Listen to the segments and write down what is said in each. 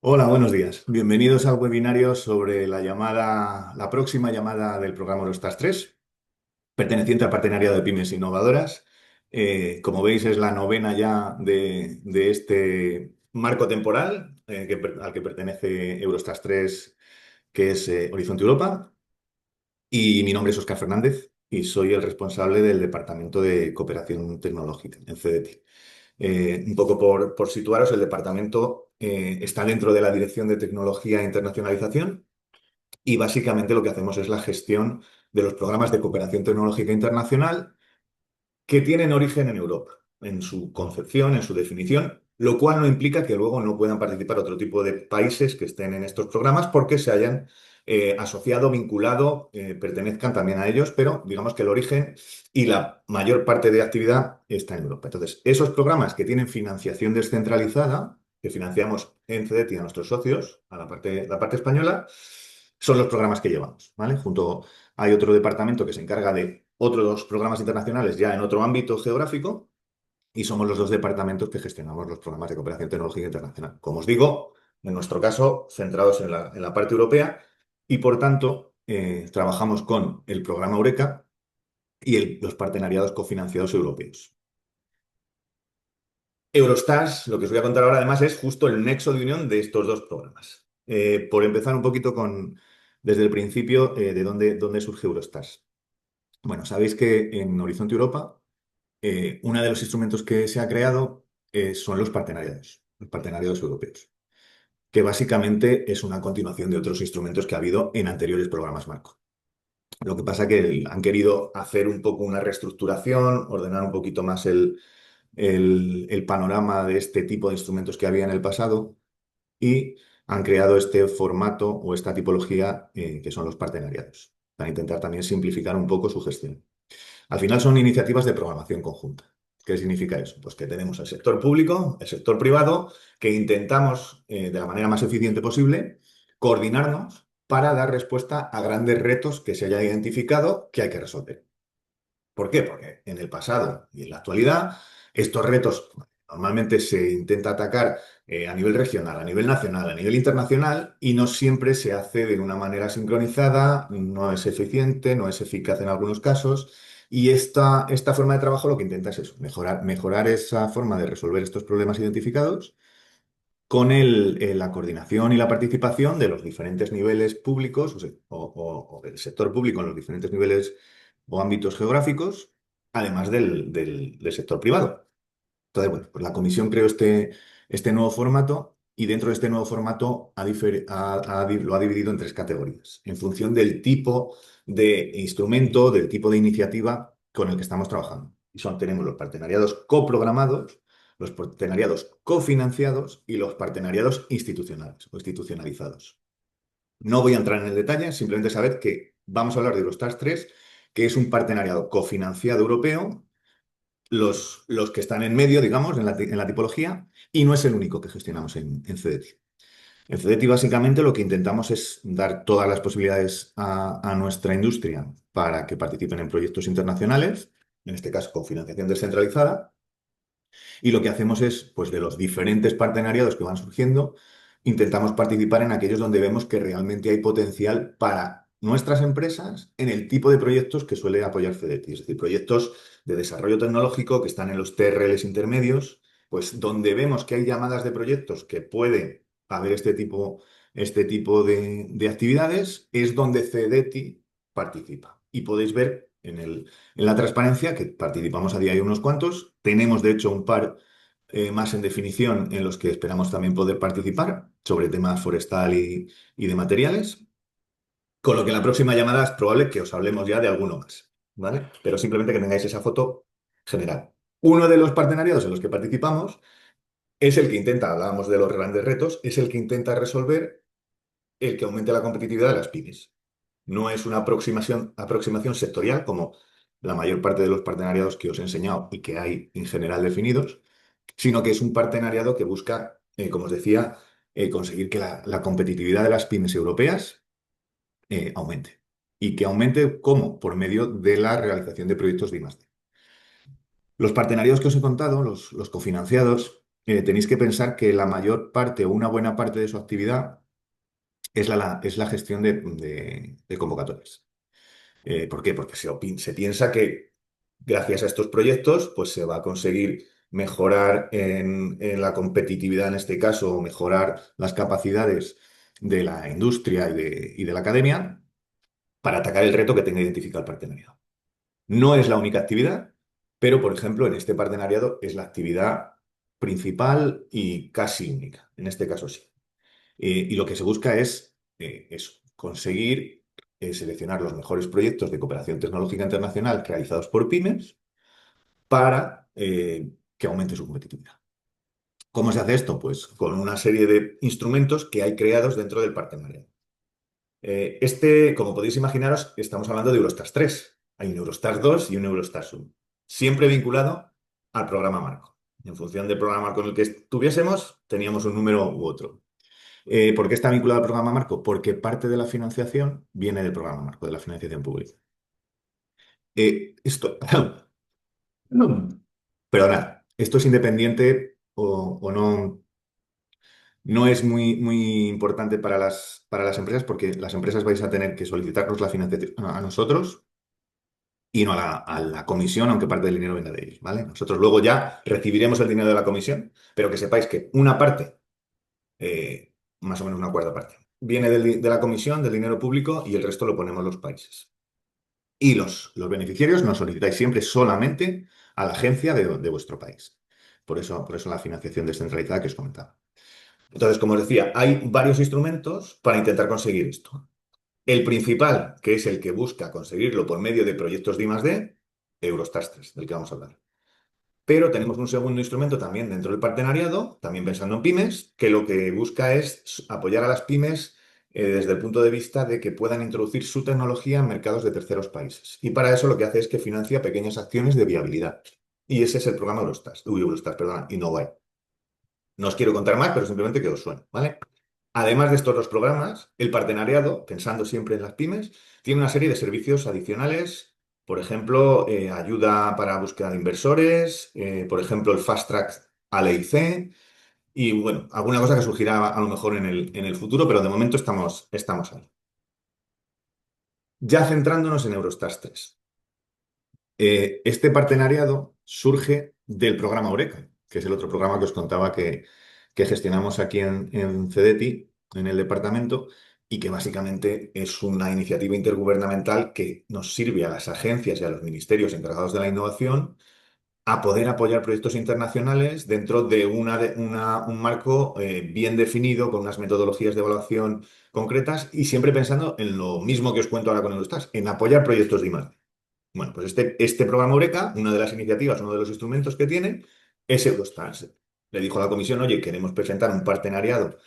Hola, buenos días. Bienvenidos al webinario sobre la próxima llamada del programa Eurostars 3, perteneciente al Partenariado de Pymes Innovadoras. Como veis, es la novena ya de este marco temporal al que pertenece Eurostars 3, que es Horizonte Europa. Y mi nombre es Óscar Fernández y soy el responsable del Departamento de Cooperación Tecnológica en CDT. Un poco por situaros, el departamento está dentro de la Dirección de Tecnología e Internacionalización y básicamente lo que hacemos es la gestión de los programas de cooperación tecnológica internacional que tienen origen en Europa, en su concepción, en su definición, lo cual no implica que luego no puedan participar otro tipo de países que estén en estos programas porque se hayan asociado, vinculado, pertenezcan también a ellos, pero digamos que el origen y la mayor parte de actividad está en Europa. Entonces, esos programas que tienen financiación descentralizada, que financiamos en CEDETI a nuestros socios, a la parte española, son los programas que llevamos, ¿vale? Hay otro departamento que se encarga de otros programas internacionales ya en otro ámbito geográfico y somos los dos departamentos que gestionamos los programas de cooperación tecnológica internacional. Como os digo, en nuestro caso, centrados en la parte europea y por tanto trabajamos con el programa Eureka y los partenariados cofinanciados europeos. Eurostars, lo que os voy a contar ahora además es justo el nexo de unión de estos dos programas. Por empezar un poquito desde el principio, de dónde surge Eurostars. Bueno, sabéis que en Horizonte Europa, uno de los instrumentos que se ha creado son los partenariados europeos, que básicamente es una continuación de otros instrumentos que ha habido en anteriores programas marco. Lo que pasa es que han querido hacer un poco una reestructuración, ordenar un poquito más el panorama de este tipo de instrumentos que había en el pasado y han creado este formato o esta tipología que son los partenariados, para intentar también simplificar un poco su gestión. Al final son iniciativas de programación conjunta. ¿Qué significa eso? Pues que tenemos el sector público, el sector privado, que intentamos, de la manera más eficiente posible, coordinarnos para dar respuesta a grandes retos que se hayan identificado que hay que resolver. ¿Por qué? Porque en el pasado y en la actualidad estos retos normalmente se intenta atacar a nivel regional, a nivel nacional, a nivel internacional y no siempre se hace de una manera sincronizada, no es eficiente, no es eficaz en algunos casos. Y esta forma de trabajo lo que intenta es eso, mejorar esa forma de resolver estos problemas identificados con la coordinación y la participación de los diferentes niveles públicos o del sector público en los diferentes niveles o ámbitos geográficos, además del sector privado. Entonces, bueno, pues la comisión creó este nuevo formato y dentro de este nuevo formato lo ha dividido en tres categorías, en función del tipo de instrumento, del tipo de iniciativa con el que estamos trabajando. Tenemos los partenariados coprogramados, los partenariados cofinanciados y los partenariados institucionales o institucionalizados. No voy a entrar en el detalle, simplemente sabed que vamos a hablar de los TAS 3, que es un partenariado cofinanciado europeo, los que están en medio, digamos, en la tipología, y no es el único que gestionamos en CDT. En CDT básicamente lo que intentamos es dar todas las posibilidades a nuestra industria para que participen en proyectos internacionales, en este caso con financiación descentralizada, y lo que hacemos es, pues de los diferentes partenariados que van surgiendo, intentamos participar en aquellos donde vemos que realmente hay potencial para nuestras empresas en el tipo de proyectos que suele apoyar CDT, es decir, proyectos de desarrollo tecnológico que están en los TRLs intermedios, pues donde vemos que hay llamadas de proyectos que puede haber este tipo de actividades, es donde CDT participa. Y podéis ver en la transparencia, que participamos a día de unos cuantos, tenemos de hecho un par más en definición en los que esperamos también poder participar sobre temas forestal y de materiales, con lo que en la próxima llamada es probable que os hablemos ya de alguno más, ¿vale? Pero simplemente que tengáis esa foto general. Uno de los partenariados en los que participamos es el que intenta, hablábamos de los grandes retos, es el que intenta resolver el que aumente la competitividad de las pymes. No es una aproximación sectorial como la mayor parte de los partenariados que os he enseñado y que hay en general definidos, sino que es un partenariado que busca, como os decía, conseguir que la competitividad de las pymes europeas aumente. ¿Y que aumente cómo? Por medio de la realización de proyectos de I+D. Los partenariados que os he contado, los cofinanciados, tenéis que pensar que la mayor parte o una buena parte de su actividad es la gestión de convocatorias. ¿Por qué? Porque se piensa que gracias a estos proyectos pues se va a conseguir mejorar en la competitividad en este caso, o mejorar las capacidades de la industria y de la academia para atacar el reto que tenga identificado el partenariado. No es la única actividad, pero por ejemplo en este partenariado es la actividad principal y casi única. En este caso sí. Y lo que se busca es eso, conseguir seleccionar los mejores proyectos de cooperación tecnológica internacional realizados por pymes para que aumente su competitividad. ¿Cómo se hace esto? Pues con una serie de instrumentos que hay creados dentro del partenariado. Como podéis imaginaros, estamos hablando de Eurostars 3. Hay un Eurostars 2 y un Eurostars 1. Siempre vinculado al programa marco. En función del programa marco en el que estuviésemos, teníamos un número u otro. ¿Por qué está vinculado al programa marco? Porque parte de la financiación viene del programa marco, de la financiación pública. Esto, perdonad, esto es independiente o no, no es muy importante para las empresas porque las empresas vais a tener que solicitarnos la financiación a nosotros y no a la comisión, aunque parte del dinero venga de ellos, ¿vale? Nosotros luego ya recibiremos el dinero de la comisión, pero que sepáis que una parte más o menos una cuarta parte. Viene de la comisión, del dinero público y el resto lo ponemos los países. Y los beneficiarios nos solicitáis siempre solamente a la agencia de vuestro país. Por eso la financiación descentralizada que os comentaba. Entonces, como os decía, hay varios instrumentos para intentar conseguir esto. El principal, que es el que busca conseguirlo por medio de proyectos de I+D, Eurostars 3, del que vamos a hablar. Pero tenemos un segundo instrumento también dentro del partenariado, también pensando en pymes, que lo que busca es apoyar a las pymes desde el punto de vista de que puedan introducir su tecnología en mercados de terceros países. Y para eso lo que hace es que financia pequeñas acciones de viabilidad. Y ese es el programa Eurostars, perdón, Innovate. No os quiero contar más, pero simplemente que os suene, ¿vale? Además de estos dos programas, el partenariado, pensando siempre en las pymes, tiene una serie de servicios adicionales, por ejemplo, ayuda para búsqueda de inversores, por ejemplo, el Fast Track a LIC y, bueno, alguna cosa que surgirá a lo mejor en el futuro, pero de momento estamos ahí. Ya centrándonos en Eurostars 3. Este partenariado surge del programa Eureka, que es el otro programa que os contaba que gestionamos aquí en CEDETI, en el departamento, y que básicamente es una iniciativa intergubernamental que nos sirve a las agencias y a los ministerios encargados de la innovación a poder apoyar proyectos internacionales dentro de un marco bien definido, con unas metodologías de evaluación concretas y siempre pensando en lo mismo que os cuento ahora con Eurostars, en apoyar proyectos de I+D. Bueno, pues este programa Eureka, una de las iniciativas, uno de los instrumentos que tiene, es Eurostars. Le dijo a la comisión, oye, queremos presentar un partenariado,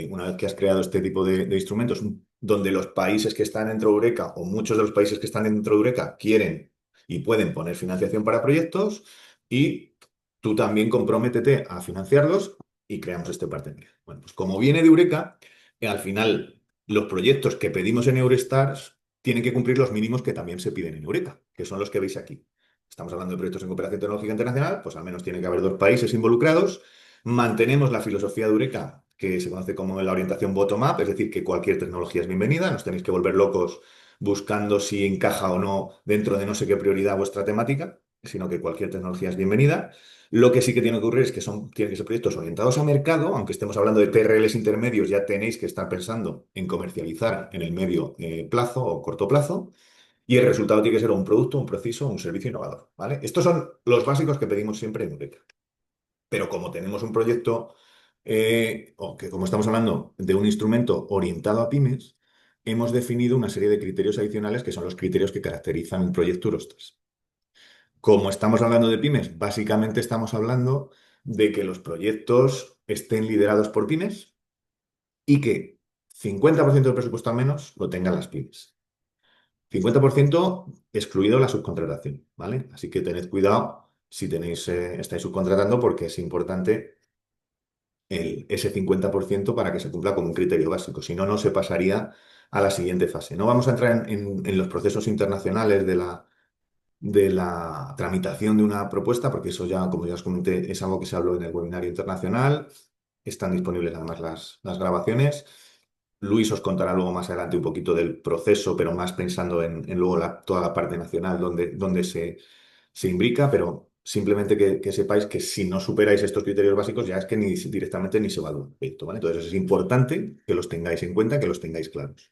una vez que has creado este tipo de instrumentos, donde los países que están dentro de Eureka o muchos de los países que están dentro de Eureka quieren y pueden poner financiación para proyectos y tú también comprométete a financiarlos y creamos este partenariado. Bueno, pues como viene de Eureka, al final los proyectos que pedimos en Eurostars tienen que cumplir los mínimos que también se piden en Eureka, que son los que veis aquí. Estamos hablando de proyectos en cooperación tecnológica internacional, pues al menos tiene que haber dos países involucrados. Mantenemos la filosofía de Eureka, que se conoce como la orientación bottom-up, es decir, que cualquier tecnología es bienvenida, no os tenéis que volver locos buscando si encaja o no dentro de no sé qué prioridad vuestra temática, sino que cualquier tecnología es bienvenida. Lo que sí que tiene que ocurrir es que tienen que ser proyectos orientados a mercado, aunque estemos hablando de TRLs intermedios, ya tenéis que estar pensando en comercializar en el medio plazo o corto plazo, y el resultado tiene que ser un producto, un proceso, un servicio innovador, ¿vale? Estos son los básicos que pedimos siempre en Eureka. Pero como tenemos un proyecto, o que como estamos hablando de un instrumento orientado a pymes, hemos definido una serie de criterios adicionales que son los criterios que caracterizan un proyecto Eurostars. Como estamos hablando de pymes, básicamente estamos hablando de que los proyectos estén liderados por pymes y que 50% del presupuesto al menos lo tengan las pymes. 50% excluido la subcontratación, ¿vale? Así que tened cuidado si estáis subcontratando porque es importante ese 50% para que se cumpla como un criterio básico. Si no, no se pasaría a la siguiente fase. No vamos a entrar en los procesos internacionales de la tramitación de una propuesta, porque eso ya, como ya os comenté, es algo que se habló en el webinario internacional. Están disponibles además las grabaciones. Luis os contará luego más adelante un poquito del proceso, pero más pensando en luego toda la parte nacional donde se imbrica, pero simplemente que sepáis que si no superáis estos criterios básicos ya es que ni directamente ni se evalúa el proyecto, ¿vale? Entonces es importante que los tengáis en cuenta, que los tengáis claros.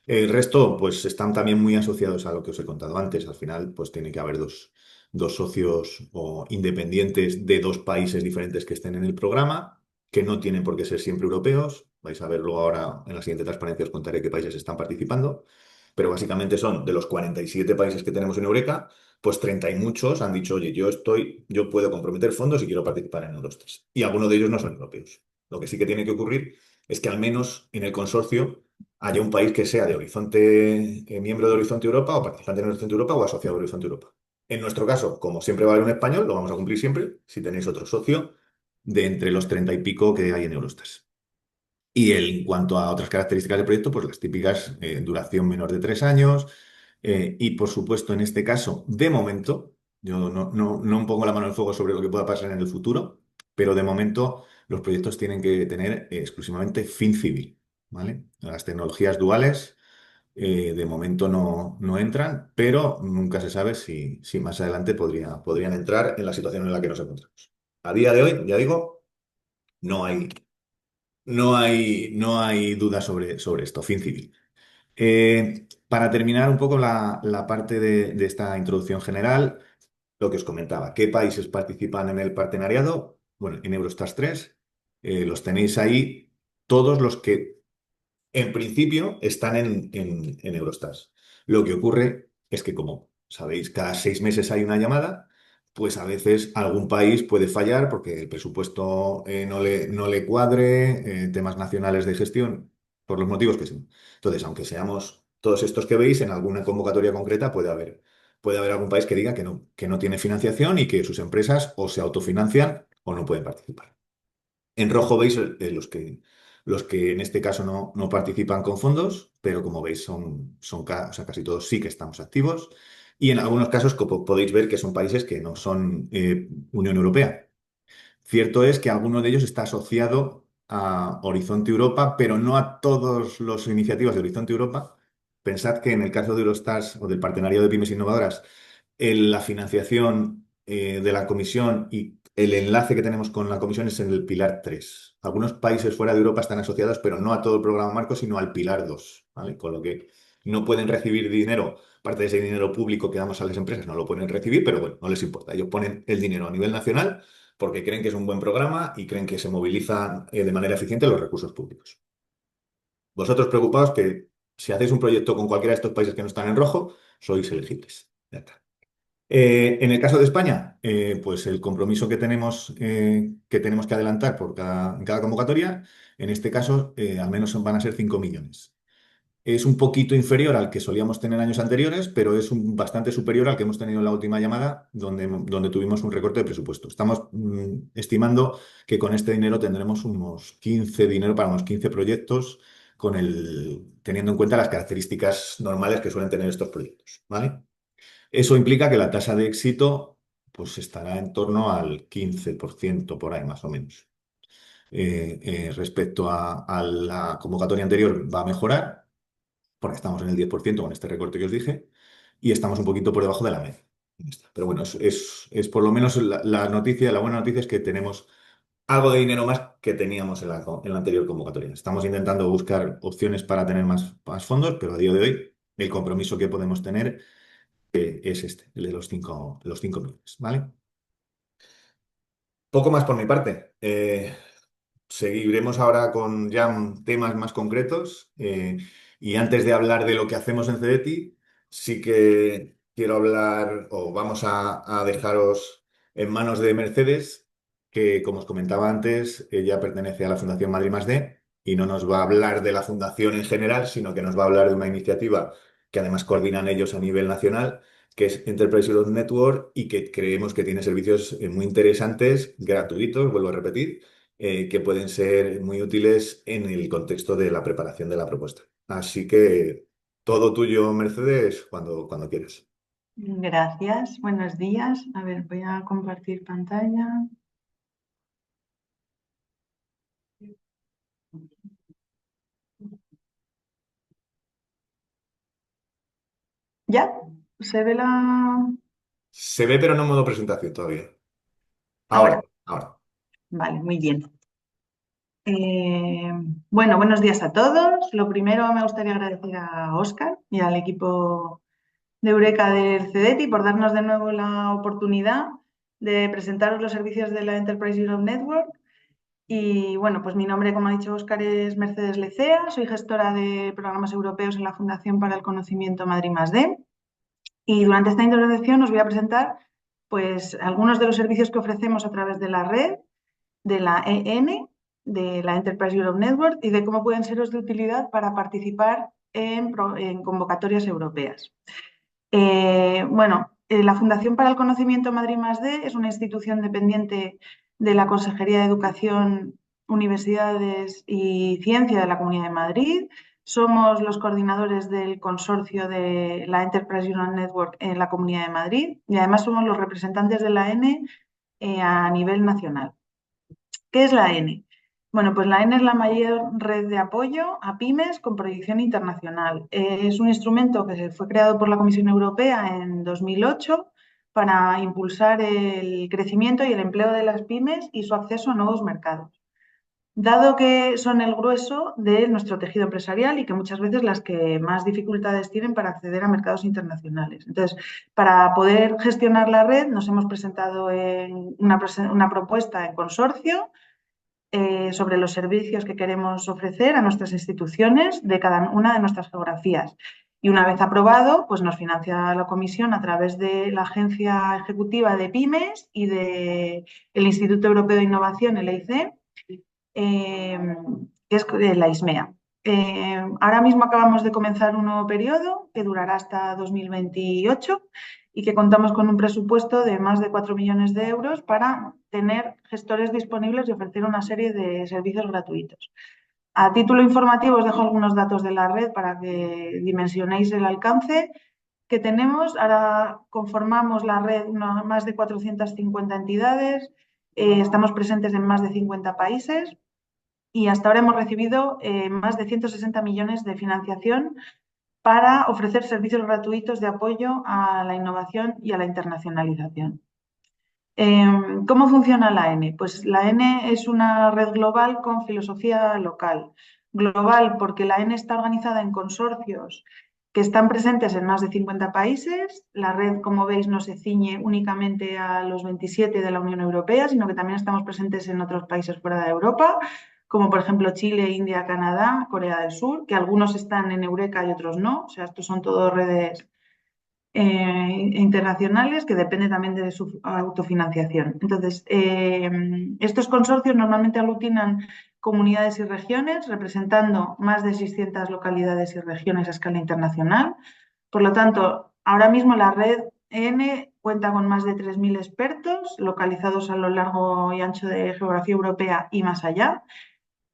El resto, pues están también muy asociados a lo que os he contado antes. Al final, pues tiene que haber dos socios o independientes de dos países diferentes que estén en el programa, que no tienen por qué ser siempre europeos. Vais a verlo ahora en la siguiente transparencia, os contaré qué países están participando. Pero básicamente son de los 47 países que tenemos en Eureka, pues 30 y muchos han dicho, oye, yo puedo comprometer fondos y quiero participar en Eurostars. Y algunos de ellos no son europeos. Lo que sí que tiene que ocurrir es que al menos en el consorcio haya un país que sea de Horizonte, miembro de Horizonte Europa o participante en Horizonte Europa o asociado a Horizonte Europa. En nuestro caso, como siempre va a haber un español, lo vamos a cumplir siempre si tenéis otro socio de entre los 30 y pico que hay en Eurostars. Y en cuanto a otras características del proyecto, pues las típicas, duración menor de 3 años. Y por supuesto, en este caso, de momento, yo no pongo la mano en el fuego sobre lo que pueda pasar en el futuro, pero de momento los proyectos tienen que tener exclusivamente fin civil, ¿vale? Las tecnologías duales de momento no entran, pero nunca se sabe si más adelante podrían entrar en la situación en la que nos encontramos. A día de hoy, ya digo, no hay, no hay duda sobre esto, fin civil. Para terminar un poco la parte de esta introducción general, lo que os comentaba, ¿qué países participan en el partenariado? Bueno, en Eurostars 3 los tenéis ahí todos los que en principio están en Eurostars. Lo que ocurre es que, como sabéis, cada 6 meses hay una llamada, pues a veces algún país puede fallar porque el presupuesto no le cuadre, temas nacionales de gestión, por los motivos que sean. Entonces, aunque seamos todos estos que veis, en alguna convocatoria concreta puede haber algún país que diga que no tiene financiación y que sus empresas o se autofinancian o no pueden participar. En rojo veis los que en este caso no participan con fondos, pero como veis o sea, casi todos sí que estamos activos. Y en algunos casos podéis ver que son países que no son Unión Europea. Cierto es que alguno de ellos está asociado a Horizonte Europa, pero no a todas las iniciativas de Horizonte Europa. Pensad que en el caso de Eurostars o del Partenariado de Pymes Innovadoras, la financiación de la Comisión y el enlace que tenemos con la Comisión es en el Pilar 3. Algunos países fuera de Europa están asociados, pero no a todo el programa marco, sino al Pilar 2, ¿vale? Con lo que no pueden recibir dinero, parte de ese dinero público que damos a las empresas no lo pueden recibir, pero bueno, no les importa. Ellos ponen el dinero a nivel nacional porque creen que es un buen programa y creen que se movilizan de manera eficiente los recursos públicos. Vosotros preocupaos que si hacéis un proyecto con cualquiera de estos países que no están en rojo, sois elegibles. Ya está. En el caso de España, pues el compromiso que tenemos que adelantar en cada convocatoria, en este caso, al menos van a ser 5 millones. Es un poquito inferior al que solíamos tener años anteriores, pero es bastante superior al que hemos tenido en la última llamada, donde tuvimos un recorte de presupuesto. Estamos estimando que con este dinero tendremos dinero para unos 15 proyectos, teniendo en cuenta las características normales que suelen tener estos proyectos, ¿vale? Eso implica que la tasa de éxito pues, estará en torno al 15% por ahí, más o menos. Respecto a la convocatoria anterior, va a mejorar porque estamos en el 10% con este recorte que os dije, y estamos un poquito por debajo de la media. Pero bueno, es por lo menos la buena noticia es que tenemos algo de dinero más que teníamos en la anterior convocatoria. Estamos intentando buscar opciones para tener más fondos, pero a día de hoy el compromiso que podemos tener es el de los cinco millones, ¿vale? Poco más por mi parte. Seguiremos ahora con ya temas más concretos. Y antes de hablar de lo que hacemos en Cedeti, sí que quiero hablar, o vamos a dejaros en manos de Mercedes, que como os comentaba antes, ella pertenece a la Fundación Madrid Más D y no nos va a hablar de la fundación en general, sino que nos va a hablar de una iniciativa que además coordinan ellos a nivel nacional, que es Enterprise Europe Network y que creemos que tiene servicios muy interesantes, gratuitos, vuelvo a repetir, que pueden ser muy útiles en el contexto de la preparación de la propuesta. Así que todo tuyo, Mercedes, cuando quieras. Gracias, buenos días. A ver, voy a compartir pantalla. ¿Ya? ¿Se ve la...? Se ve, pero no en modo presentación todavía. Ahora, Ahora. ahora. Vale, muy bien. Eh, bueno, buenos días a todos. Lo primero me gustaría agradecer a Óscar y al equipo de Eureka del CEDETI por darnos de nuevo la oportunidad de presentaros los servicios de la Enterprise Europe Network. Y bueno, pues mi nombre, como ha dicho Óscar, es Mercedes Lecea, soy gestora de programas europeos en la Fundación para el Conocimiento Madrid+D. Y durante esta introducción os voy a presentar pues, algunos de los servicios que ofrecemos a través de la red, de la EN, de la Enterprise Europe Network, y de cómo pueden seros de utilidad para participar en convocatorias europeas. La Fundación para el Conocimiento Madrid+D es una institución dependiente de la Consejería de Educación, Universidades y Ciencia de la Comunidad de Madrid. Somos los coordinadores del consorcio de la Enterprise Europe Network en la Comunidad de Madrid y además somos los representantes de la N a nivel nacional. ¿Qué es la N? Bueno, pues la N es la mayor red de apoyo a pymes con proyección internacional. Es un instrumento que fue creado por la Comisión Europea en 2008 para impulsar el crecimiento y el empleo de las pymes y su acceso a nuevos mercados. Dado que son el grueso de nuestro tejido empresarial y que muchas veces las que más dificultades tienen para acceder a mercados internacionales. Entonces, para poder gestionar la red, nos hemos presentado en una propuesta en consorcio sobre los servicios que queremos ofrecer a nuestras instituciones de cada una de nuestras geografías. Y una vez aprobado, pues nos financia la comisión a través de la Agencia Ejecutiva de Pymes y del Instituto Europeo de Innovación, el EIC, que es la ISMEA. Ahora mismo acabamos de comenzar un nuevo periodo que durará hasta 2028 y que contamos con un presupuesto de más de 4 millones de euros para tener gestores disponibles y ofrecer una serie de servicios gratuitos. A título informativo os dejo algunos datos de la red para que dimensionéis el alcance que tenemos. Ahora conformamos la red más de 450 entidades, estamos presentes en más de 50 países y hasta ahora hemos recibido más de 160 millones de financiación para ofrecer servicios gratuitos de apoyo a la innovación y a la internacionalización. ¿Cómo funciona la N? Pues la N es una red global con filosofía local. Global porque la N está organizada en consorcios que están presentes en más de 50 países. La red, como veis, no se ciñe únicamente a los 27 de la Unión Europea, sino que también estamos presentes en otros países fuera de Europa, como por ejemplo Chile, India, Canadá, Corea del Sur, que algunos están en Eureka y otros no. O sea, estos son todos redes internacionales que depende también de su autofinanciación. Entonces, estos consorcios normalmente aglutinan comunidades y regiones, representando más de 600 localidades y regiones a escala internacional. Por lo tanto, ahora mismo la red N cuenta con más de 3.000 expertos localizados a lo largo y ancho de geografía europea y más allá,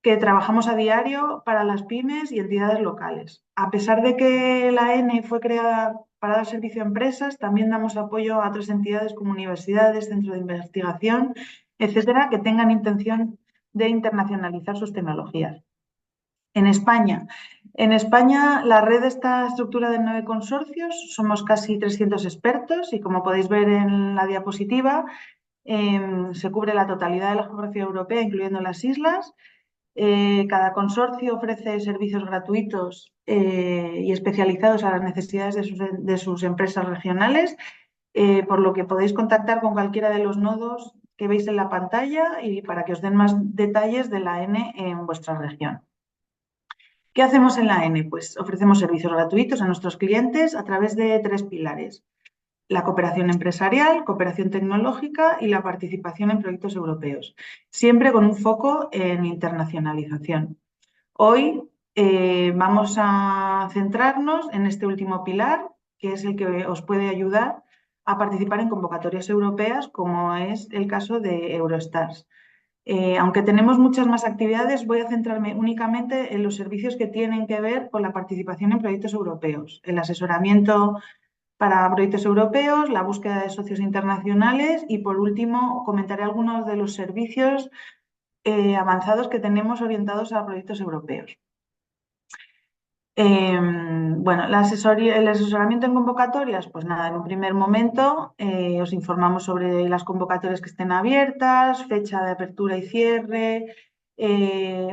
que trabajamos a diario para las pymes y entidades locales. A pesar de que la N fue creada para dar servicio a empresas, también damos apoyo a otras entidades como universidades, centros de investigación, etcétera, que tengan intención de internacionalizar sus tecnologías. En España la red está estructurada en 9 consorcios, somos casi 300 expertos y como podéis ver en la diapositiva, se cubre la totalidad de la geografía europea, incluyendo las islas. Cada consorcio ofrece servicios gratuitos y especializados a las necesidades de sus empresas regionales, por lo que podéis contactar con cualquiera de los nodos que veis en la pantalla y para que os den más detalles de la N en vuestra región. ¿Qué hacemos en la N? Pues ofrecemos servicios gratuitos a nuestros clientes a través de 3 pilares: la cooperación empresarial, cooperación tecnológica y la participación en proyectos europeos, siempre con un foco en internacionalización. Hoy vamos a centrarnos en este último pilar, que es el que os puede ayudar a participar en convocatorias europeas, como es el caso de Eurostars. Aunque tenemos muchas más actividades, voy a centrarme únicamente en los servicios que tienen que ver con la participación en proyectos europeos, el asesoramiento para proyectos europeos, la búsqueda de socios internacionales y, por último, comentaré algunos de los servicios avanzados que tenemos orientados a proyectos europeos. Bueno, el asesoramiento en convocatorias, pues nada, en un primer momento os informamos sobre las convocatorias que estén abiertas, fecha de apertura y cierre,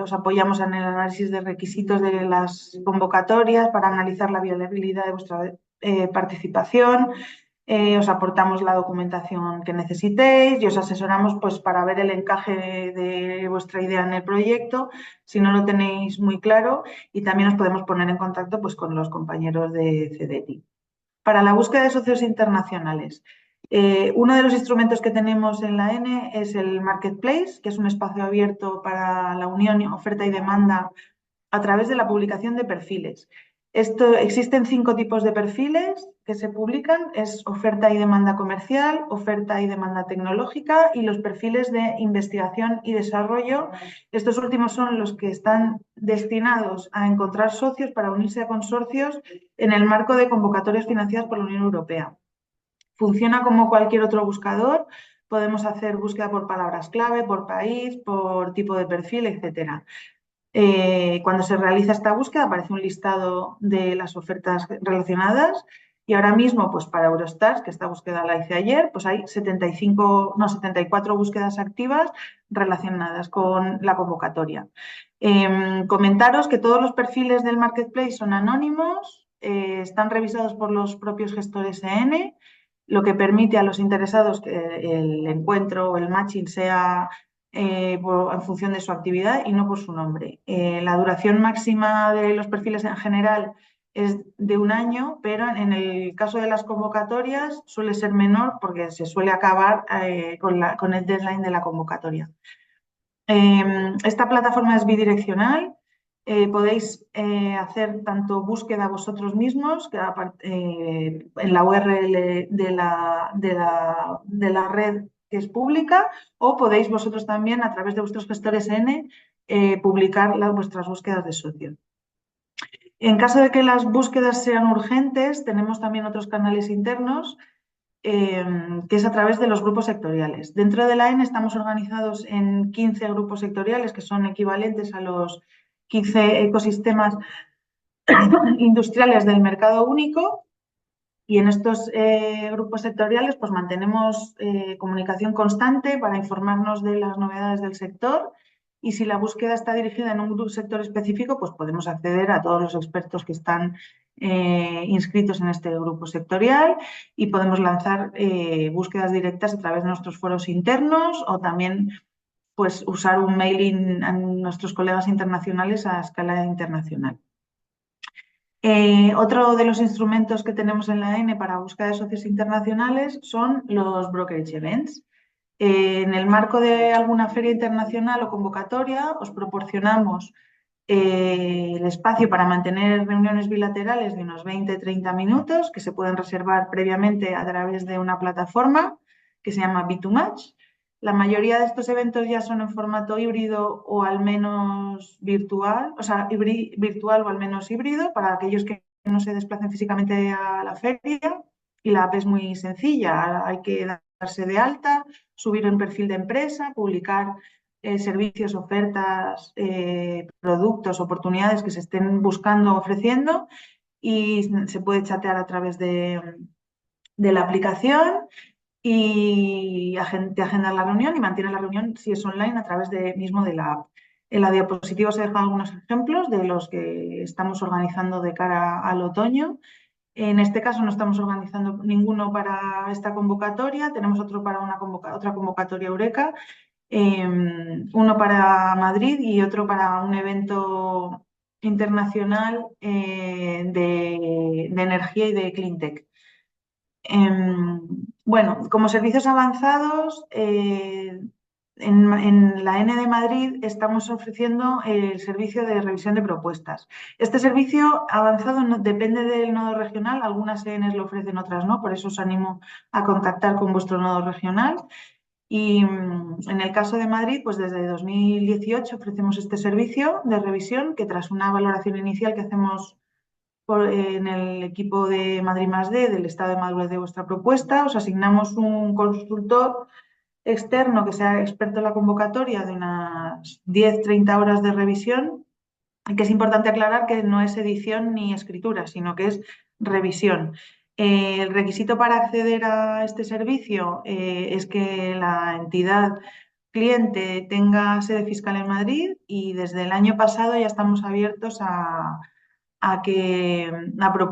os apoyamos en el análisis de requisitos de las convocatorias para analizar la viabilidad de vuestra participación. Os aportamos la documentación que necesitéis y os asesoramos pues, para ver el encaje de vuestra idea en el proyecto, si no lo tenéis muy claro, y también os podemos poner en contacto pues, con los compañeros de CDTI. Para la búsqueda de socios internacionales, uno de los instrumentos que tenemos en la N es el Marketplace, que es un espacio abierto para la unión, oferta y demanda a través de la publicación de perfiles. Existen 5 tipos de perfiles que se publican, es oferta y demanda comercial, oferta y demanda tecnológica y los perfiles de investigación y desarrollo. Estos últimos son los que están destinados a encontrar socios para unirse a consorcios en el marco de convocatorias financiadas por la Unión Europea. Funciona como cualquier otro buscador, podemos hacer búsqueda por palabras clave, por país, por tipo de perfil, etcétera. Cuando se realiza esta búsqueda aparece un listado de las ofertas relacionadas y ahora mismo, pues para Eurostars, que esta búsqueda la hice ayer, pues hay 74 búsquedas activas relacionadas con la convocatoria. Comentaros que todos los perfiles del Marketplace son anónimos, están revisados por los propios gestores EN, lo que permite a los interesados que el encuentro o el matching sea en función de su actividad y no por su nombre. La duración máxima de los perfiles en general es de 1 año, pero en el caso de las convocatorias suele ser menor porque se suele acabar con el deadline de la convocatoria. Esta plataforma es bidireccional. Podéis hacer tanto búsqueda vosotros mismos, que en la URL de la red que es pública, o podéis vosotros también, a través de vuestros gestores N, publicar vuestras búsquedas de socio. En caso de que las búsquedas sean urgentes, tenemos también otros canales internos, que es a través de los grupos sectoriales. Dentro de la EN estamos organizados en 15 grupos sectoriales, que son equivalentes a los 15 ecosistemas industriales del mercado único. Y en estos grupos sectoriales pues mantenemos comunicación constante para informarnos de las novedades del sector, y si la búsqueda está dirigida en un sector específico, pues podemos acceder a todos los expertos que están inscritos en este grupo sectorial y podemos lanzar búsquedas directas a través de nuestros foros internos o también pues, usar un mailing a nuestros colegas internacionales a escala internacional. Otro de los instrumentos que tenemos en la N para búsqueda de socios internacionales son los brokerage events. En el marco de alguna feria internacional o convocatoria os proporcionamos el espacio para mantener reuniones bilaterales de unos 20-30 minutos que se pueden reservar previamente a través de una plataforma que se llama B2Match. La mayoría de estos eventos ya son en formato híbrido o al menos virtual, o sea, virtual o al menos híbrido para aquellos que no se desplacen físicamente a la feria, y la app es muy sencilla, hay que darse de alta, subir un perfil de empresa, publicar servicios, ofertas, productos, oportunidades que se estén buscando o ofreciendo, y se puede chatear a través de la aplicación y te agendas la reunión y mantienes la reunión, si es online, a través mismo de la app. En la diapositiva os he dejado algunos ejemplos de los que estamos organizando de cara al otoño. En este caso no estamos organizando ninguno para esta convocatoria, tenemos otro para otra convocatoria Eureka, uno para Madrid y otro para un evento internacional de energía y de cleantech. Bueno, como servicios avanzados, en la N de Madrid estamos ofreciendo el servicio de revisión de propuestas. Este servicio avanzado depende del nodo regional, algunas ENs lo ofrecen, otras no, por eso os animo a contactar con vuestro nodo regional. Y en el caso de Madrid, pues desde 2018 ofrecemos este servicio de revisión, que tras una valoración inicial que hacemos en el equipo de Madrid Más D del estado de madurez de vuestra propuesta. Os asignamos un consultor externo que sea experto en la convocatoria de unas 10-30 horas de revisión. Y que es importante aclarar que no es edición ni escritura, sino que es revisión. El requisito para acceder a este servicio es que la entidad cliente tenga sede fiscal en Madrid, y desde el año pasado ya estamos abiertos a que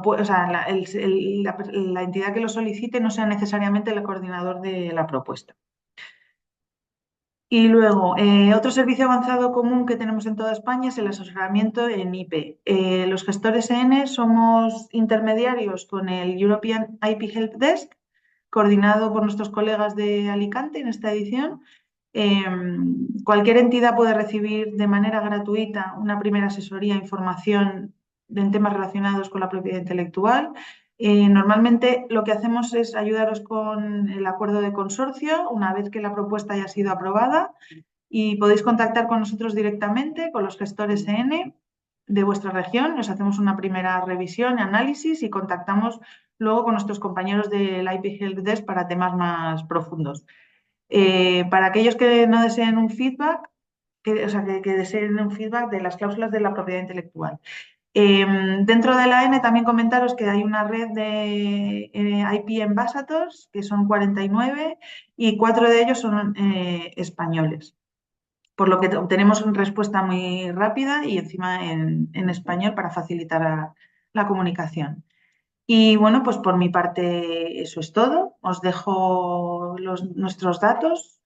o sea, la entidad que lo solicite no sea necesariamente el coordinador de la propuesta. Y luego, otro servicio avanzado común que tenemos en toda España es el asesoramiento en IP. Los gestores EN somos intermediarios con el European IP Help Desk, coordinado por nuestros colegas de Alicante en esta edición. Eh, Cualquier entidad puede recibir de manera gratuita una primera asesoría e información en temas relacionados con la propiedad intelectual. Normalmente lo que hacemos es ayudaros con el acuerdo de consorcio una vez que la propuesta haya sido aprobada, y podéis contactar con nosotros directamente, con los gestores EN de vuestra región. Os hacemos una primera revisión, análisis, y contactamos luego con nuestros compañeros del IP Help Desk para temas más profundos. Para aquellos que no deseen un feedback, o sea, que deseen un feedback de las cláusulas de la propiedad intelectual. Dentro de la N también comentaros que hay una red de IP Ambassadors, que son 49, y 4 de ellos son españoles, por lo que obtenemos una respuesta muy rápida y encima en español para facilitar la comunicación. Y bueno, pues por mi parte eso es todo. Os dejo nuestros datos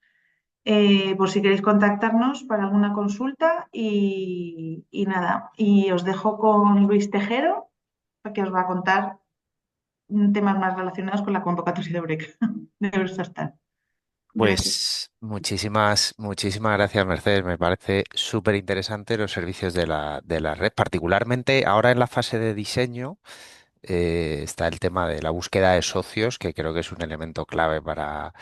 por si queréis contactarnos para alguna consulta, y nada, y os dejo con Luis Tejero, que os va a contar temas más relacionados con la convocatoria de Eureka, de Eurostar. Gracias. Pues muchísimas gracias, Mercedes. Me parece súper interesante los servicios de la red, particularmente ahora en la fase de diseño. Está el tema de la búsqueda de socios, que creo que es un elemento clave para,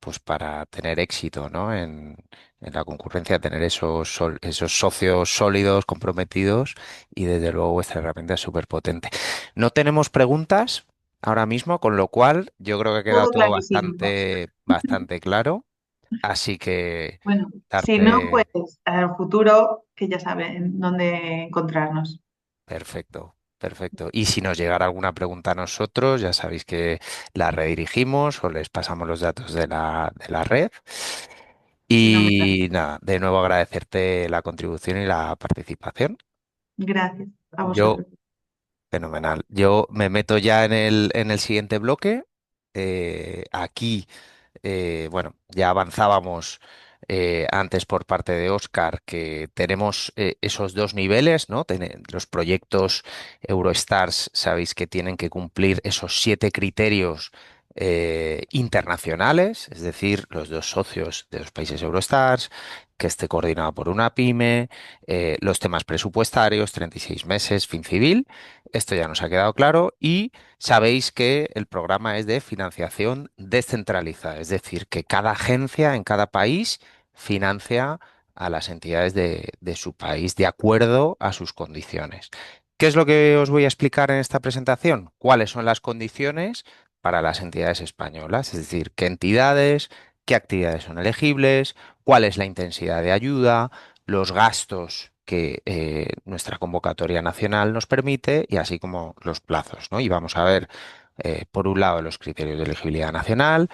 pues para tener éxito, ¿no? En la concurrencia, tener esos socios sólidos, comprometidos, y desde luego vuestra herramienta es súper potente. No tenemos preguntas ahora mismo, con lo cual yo creo que ha quedado Todo todo clarísimo. bastante claro. Así que Bueno, si no, pues darte al futuro, que ya saben dónde encontrarnos. perfecto, perfecto. Y si nos llegara alguna pregunta a nosotros, ya sabéis que la redirigimos o les pasamos los datos de la red. Fenomenal. Y nada, de nuevo agradecerte la contribución y la participación. Gracias a Yo, vosotros. fenomenal. Yo me meto ya en el siguiente bloque. Aquí bueno, ya avanzábamos antes por parte de Oscar que tenemos esos dos niveles, ¿no? Los proyectos Eurostars, sabéis que tienen que cumplir esos 7 criterios internacionales, es decir, los dos socios de los países Eurostars, que esté coordinado por una pyme, los temas presupuestarios, 36 meses, fin civil. Esto ya nos ha quedado claro. Y sabéis que el programa es de financiación descentralizada, es decir, que cada agencia en cada país financia a las entidades de su país de acuerdo a sus condiciones. ¿Qué es lo que os voy a explicar en esta presentación? ¿Cuáles son las condiciones para las entidades españolas? Es decir, qué entidades, qué actividades son elegibles, cuál es la intensidad de ayuda, los gastos que nuestra convocatoria nacional nos permite, y así como los plazos, ¿no? Y vamos a ver, por un lado, los criterios de elegibilidad nacional,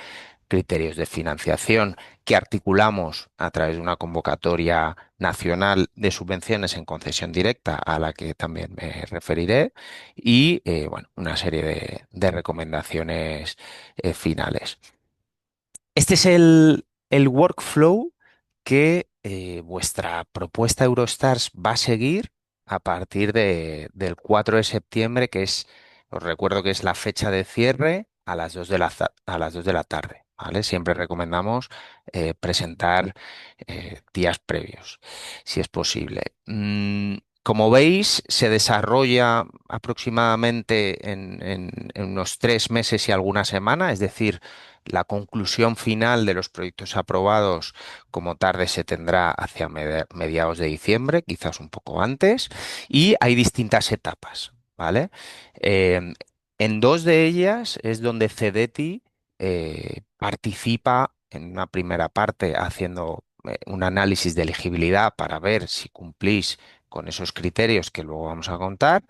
criterios de financiación que articulamos a través de una convocatoria nacional de subvenciones en concesión directa, a la que también me referiré, y bueno, una serie de recomendaciones finales. Este es el workflow que vuestra propuesta Eurostars va a seguir a partir del 4 de septiembre, que es, os recuerdo que es la fecha de cierre a las 2 a las 2 de la tarde, ¿vale? Siempre recomendamos presentar días previos, si es posible. Como veis, se desarrolla aproximadamente en unos 3 meses y alguna semana, es decir, la conclusión final de los proyectos aprobados como tarde se tendrá hacia mediados de diciembre, quizás un poco antes, y hay distintas etapas. ¿vale? Em, en dos de ellas es donde Cedeti participa en una primera parte haciendo un análisis de elegibilidad para ver si cumplís con esos criterios que luego vamos a contar.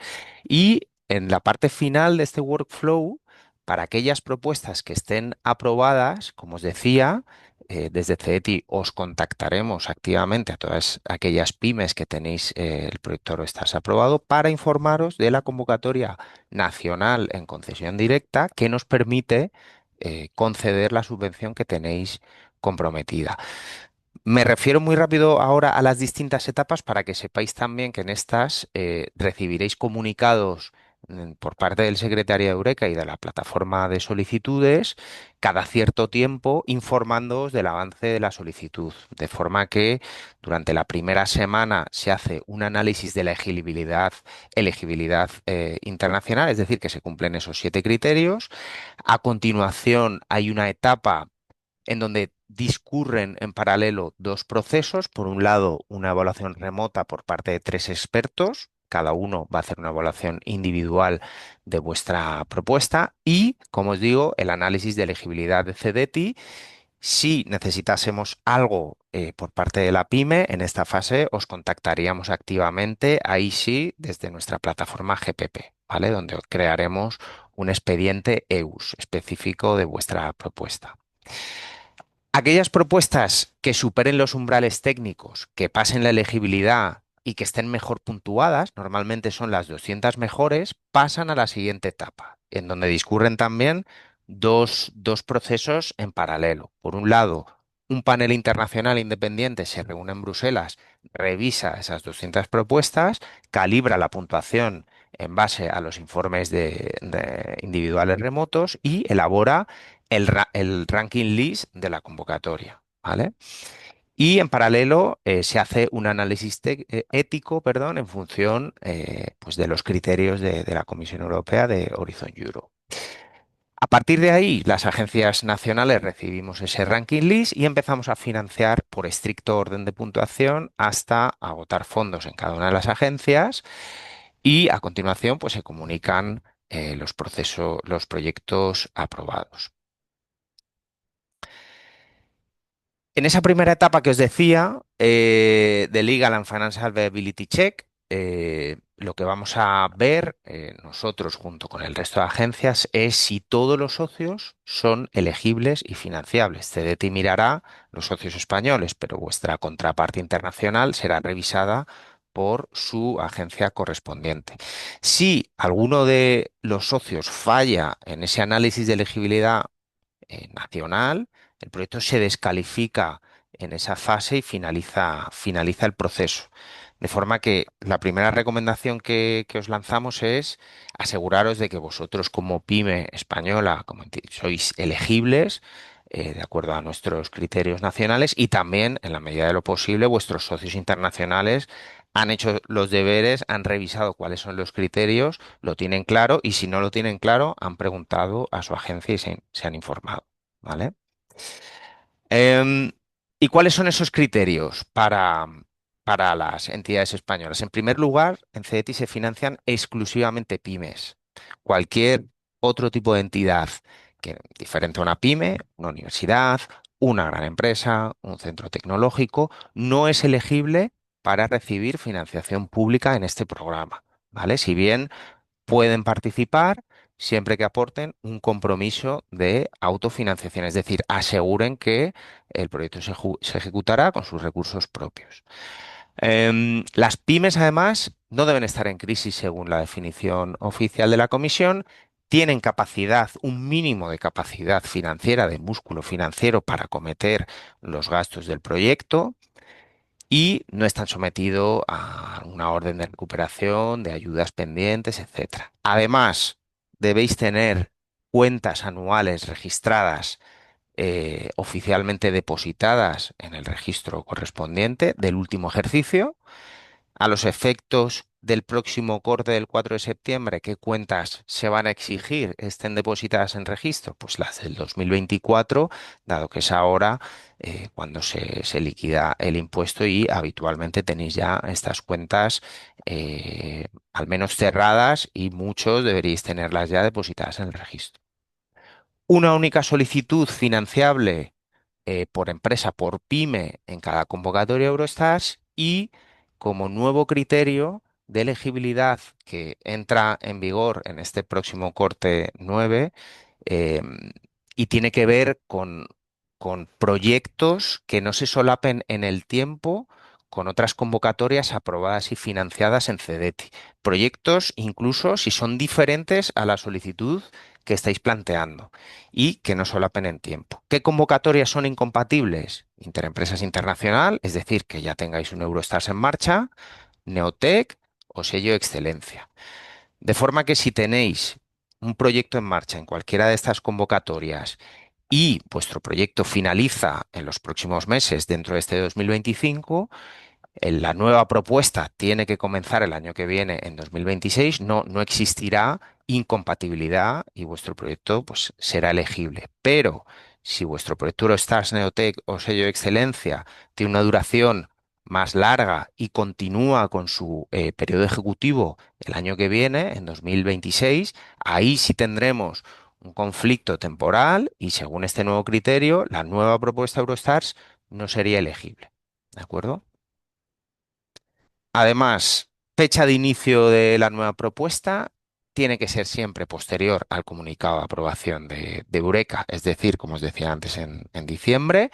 Y en la parte final de este workflow, para aquellas propuestas que estén aprobadas, como os decía, desde CETI os contactaremos activamente a todas aquellas pymes que tenéis el proyecto Euroestars aprobado para informaros de la convocatoria nacional en concesión directa que nos permite conceder la subvención que tenéis comprometida. Me refiero muy rápido ahora a las distintas etapas para que sepáis también que en estas recibiréis comunicados por parte del secretario de Eureka y de la plataforma de solicitudes cada cierto tiempo informándoos del avance de la solicitud, de forma que durante la primera semana se hace un análisis de la elegibilidad internacional, es decir, que se cumplen esos 7 criterios. A continuación hay una etapa en donde discurren en paralelo dos procesos. Por un lado, una evaluación remota por parte de 3 expertos. Cada uno va a hacer una evaluación individual de vuestra propuesta y, como os digo, el análisis de elegibilidad de CEDETI. Si necesitásemos algo por parte de la pyme, en esta fase os contactaríamos activamente, ahí sí, desde nuestra plataforma GPP, ¿vale? Donde crearemos un expediente EUS específico de vuestra propuesta. Aquellas propuestas que superen los umbrales técnicos, que pasen la elegibilidad y que estén mejor puntuadas, normalmente son las 200 mejores, pasan a la siguiente etapa, en donde discurren también dos procesos en paralelo. Por un lado, un panel internacional independiente se reúne en Bruselas, revisa esas 200 propuestas, calibra la puntuación en base a los informes de individuales remotos y elabora el ranking list de la convocatoria, ¿vale? Y en paralelo se hace un análisis ético, perdón, en función pues de los criterios de la Comisión Europea de Horizon Europe. A partir de ahí, las agencias nacionales recibimos ese ranking list y empezamos a financiar por estricto orden de puntuación hasta agotar fondos en cada una de las agencias y a continuación pues se comunican los proyectos aprobados. En esa primera etapa que os decía, de Legal and Financial Viability Check, lo que vamos a ver nosotros junto con el resto de agencias es si todos los socios son elegibles y financiables. CDT mirará los socios españoles, pero vuestra contraparte internacional será revisada por su agencia correspondiente. Si alguno de los socios falla en ese análisis de elegibilidad nacional, el proyecto se descalifica en esa fase y finaliza el proceso. De forma que la primera recomendación que os lanzamos es aseguraros de que vosotros como pyme española sois elegibles de acuerdo a nuestros criterios nacionales y también, en la medida de lo posible, vuestros socios internacionales han hecho los deberes, han revisado cuáles son los criterios, lo tienen claro y si no lo tienen claro, han preguntado a su agencia y se han informado. ¿Vale? Em, ¿Y cuáles son esos criterios para las entidades españolas? En primer lugar, en CETI se financian exclusivamente pymes. Cualquier otro tipo de entidad diferente a una pyme, una universidad, una gran empresa, un centro tecnológico, no es elegible para recibir financiación pública en este programa. ¿Vale? Si bien pueden participar siempre que aporten un compromiso de autofinanciación, es decir, aseguren que el proyecto se ejecutará con sus recursos propios. Las pymes, además, no deben estar en crisis según la definición oficial de la Comisión. Tienen capacidad, un mínimo de capacidad financiera, de músculo financiero para acometer los gastos del proyecto y no están sometidos a una orden de recuperación, de ayudas pendientes, etcétera. Además, debéis tener cuentas anuales registradas, oficialmente depositadas en el registro correspondiente del último ejercicio, a los efectos del próximo corte del 4 de septiembre, ¿qué cuentas se van a exigir estén depositadas en registro? Pues las del 2024, dado que es ahora cuando se liquida el impuesto y habitualmente tenéis ya estas cuentas al menos cerradas y muchos deberíais tenerlas ya depositadas en el registro. Una única solicitud financiable por empresa, por pyme en cada convocatoria Eurostars y como nuevo criterio de elegibilidad que entra en vigor en este próximo corte 9 eh, y tiene que ver con proyectos que no se solapen en el tiempo con otras convocatorias aprobadas y financiadas en CEDETI. Proyectos incluso si son diferentes a la solicitud que estáis planteando y que no solapen en tiempo. ¿Qué convocatorias son incompatibles? Interempresas Internacional, es decir, que ya tengáis un Eurostars en marcha, Neotec o sello Excelencia. De forma que si tenéis un proyecto en marcha en cualquiera de estas convocatorias y vuestro proyecto finaliza en los próximos meses dentro de este 2025, la nueva propuesta tiene que comenzar el año que viene, en 2026, no existirá incompatibilidad y vuestro proyecto pues, será elegible. Pero si vuestro proyecto Eurostars, Neotec o sello de excelencia tiene una duración más larga y continúa con su periodo ejecutivo el año que viene, en 2026, ahí sí tendremos un conflicto temporal y según este nuevo criterio, la nueva propuesta Eurostars no sería elegible. ¿De acuerdo? Además, fecha de inicio de la nueva propuesta tiene que ser siempre posterior al comunicado de aprobación de Eureka, es decir, como os decía antes, en diciembre.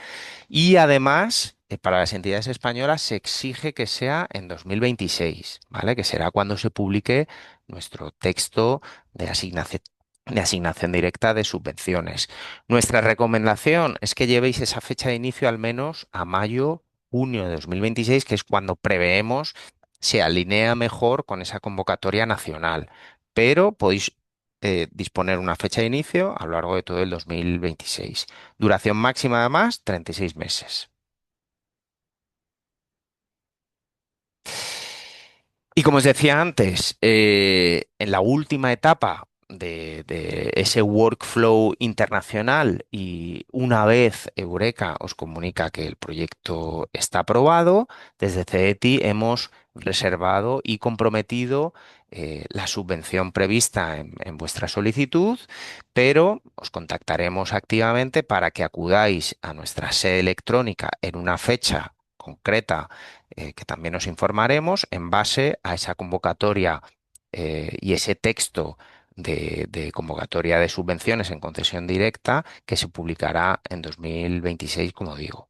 Y además, para las entidades españolas se exige que sea en 2026, ¿vale? Que será cuando se publique nuestro texto de asignación directa de subvenciones. Nuestra recomendación es que llevéis esa fecha de inicio al menos a mayo, junio de 2026, que es cuando preveemos se alinea mejor con esa convocatoria nacional, pero podéis disponer una fecha de inicio a lo largo de todo el 2026. Duración máxima, además, 36 meses. Y como os decía antes, en la última etapa de ese workflow internacional y una vez Eureka os comunica que el proyecto está aprobado, desde CETI hemos reservado y comprometido la subvención prevista en vuestra solicitud, pero os contactaremos activamente para que acudáis a nuestra sede electrónica en una fecha concreta que también os informaremos en base a esa convocatoria y ese texto de convocatoria de subvenciones en concesión directa que se publicará en 2026, como digo.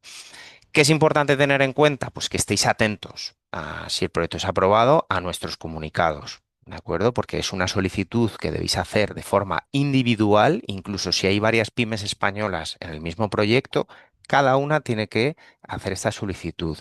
¿Qué es importante tener en cuenta? Pues que estéis atentos a si el proyecto es aprobado a nuestros comunicados. ¿De acuerdo? Porque es una solicitud que debéis hacer de forma individual, incluso si hay varias pymes españolas en el mismo proyecto, cada una tiene que hacer esta solicitud.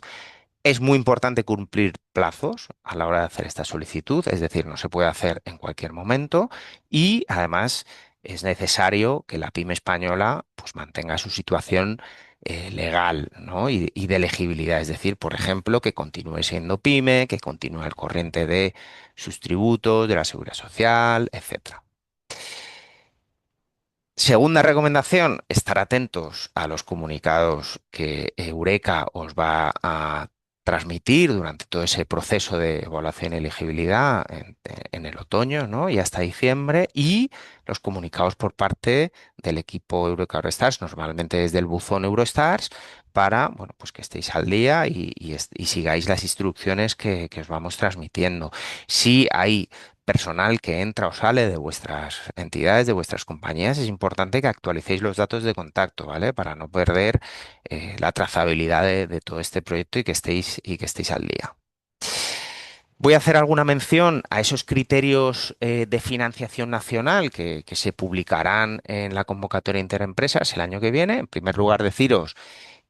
Es muy importante cumplir plazos a la hora de hacer esta solicitud, es decir, no se puede hacer en cualquier momento y además es necesario que la pyme española pues, mantenga su situación legal, ¿no? y de elegibilidad, es decir, por ejemplo, que continúe siendo pyme, que continúe al corriente de sus tributos, de la seguridad social, etcétera. Segunda recomendación, estar atentos a los comunicados que Eureka os va a transmitir durante todo ese proceso de evaluación y elegibilidad en el otoño, ¿no? Y hasta diciembre, y los comunicados por parte del equipo Eureka Eurostars, normalmente desde el buzón Eurostars, para, bueno, pues que estéis al día y sigáis las instrucciones que os vamos transmitiendo. Si hay personal que entra o sale de vuestras entidades, de vuestras compañías, es importante que actualicéis los datos de contacto, ¿vale? Para no perder la trazabilidad de todo este proyecto y que estéis al día. Voy a hacer alguna mención a esos criterios de financiación nacional que se publicarán en la convocatoria interempresas el año que viene. En primer lugar, deciros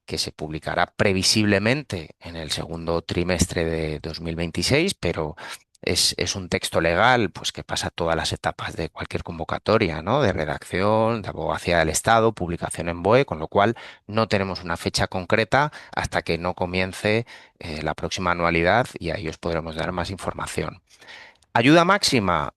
que se publicará previsiblemente en el segundo trimestre de 2026, pero es un texto legal, pues que pasa todas las etapas de cualquier convocatoria, ¿no? De redacción, de abogacía del Estado, publicación en BOE, con lo cual no tenemos una fecha concreta hasta que no comience la próxima anualidad y ahí os podremos dar más información. Ayuda máxima.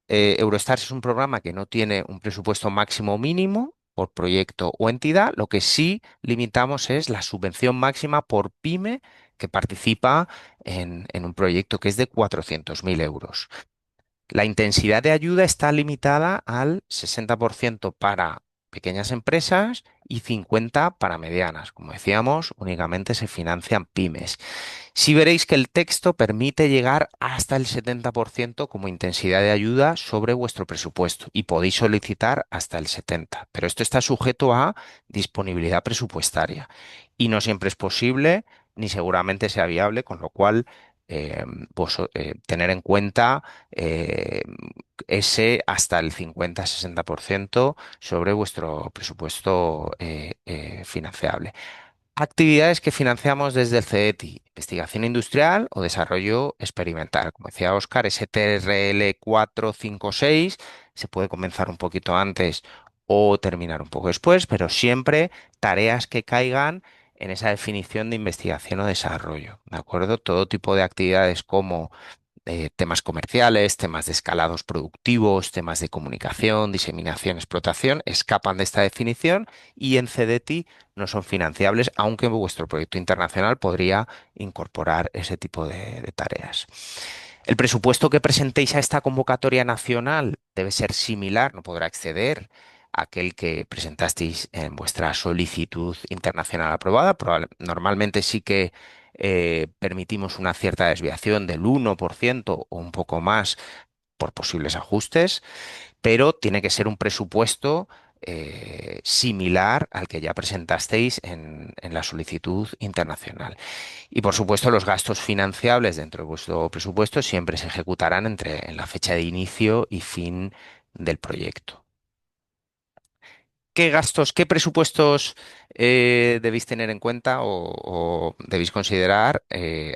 Eurostars es un programa que no tiene un presupuesto máximo o mínimo por proyecto o entidad. Lo que sí limitamos es la subvención máxima por pyme que participa en un proyecto que es de 400.000 euros. La intensidad de ayuda está limitada al 60% para pequeñas empresas y 50% para medianas. Como decíamos, únicamente se financian pymes. Sí veréis que el texto permite llegar hasta el 70% como intensidad de ayuda sobre vuestro presupuesto y podéis solicitar hasta el 70%, pero esto está sujeto a disponibilidad presupuestaria y no siempre es posible ni seguramente sea viable, con lo cual tener en cuenta eh, ese hasta el 50-60% sobre vuestro presupuesto financiable. Actividades que financiamos desde el CETI, investigación industrial o desarrollo experimental. Como decía Óscar, ese TRL 456 se puede comenzar un poquito antes o terminar un poco después, pero siempre tareas que caigan en esa definición de investigación o desarrollo, ¿de acuerdo? Todo tipo de actividades como temas comerciales, temas de escalados productivos, temas de comunicación, diseminación, explotación, escapan de esta definición y en CDTI no son financiables, aunque vuestro proyecto internacional podría incorporar ese tipo de tareas. El presupuesto que presentéis a esta convocatoria nacional debe ser similar, no podrá exceder a aquel que presentasteis en vuestra solicitud internacional aprobada. Normalmente sí que permitimos una cierta desviación del 1% o un poco más por posibles ajustes, pero tiene que ser un presupuesto similar al que ya presentasteis en la solicitud internacional. Y por supuesto, los gastos financiables dentro de vuestro presupuesto siempre se ejecutarán en la fecha de inicio y fin del proyecto. ¿Qué gastos, qué presupuestos debéis tener en cuenta o debéis considerar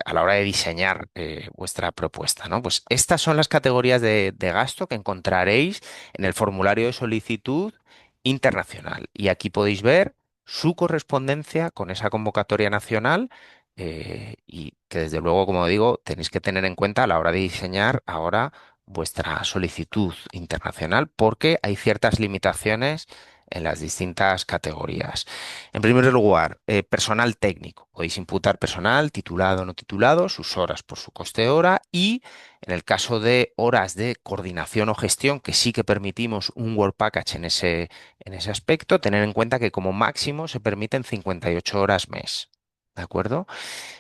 a la hora de diseñar vuestra propuesta, ¿no? Pues estas son las categorías de gasto que encontraréis en el formulario de solicitud internacional. Y aquí podéis ver su correspondencia con esa convocatoria nacional y que desde luego, como digo, tenéis que tener en cuenta a la hora de diseñar ahora vuestra solicitud internacional porque hay ciertas limitaciones en las distintas categorías. En primer lugar, personal técnico. Podéis imputar personal titulado o no titulado, sus horas por su coste hora y en el caso de horas de coordinación o gestión, que sí que permitimos un Work Package en ese aspecto, tener en cuenta que como máximo se permiten 58 horas mes. ¿De acuerdo?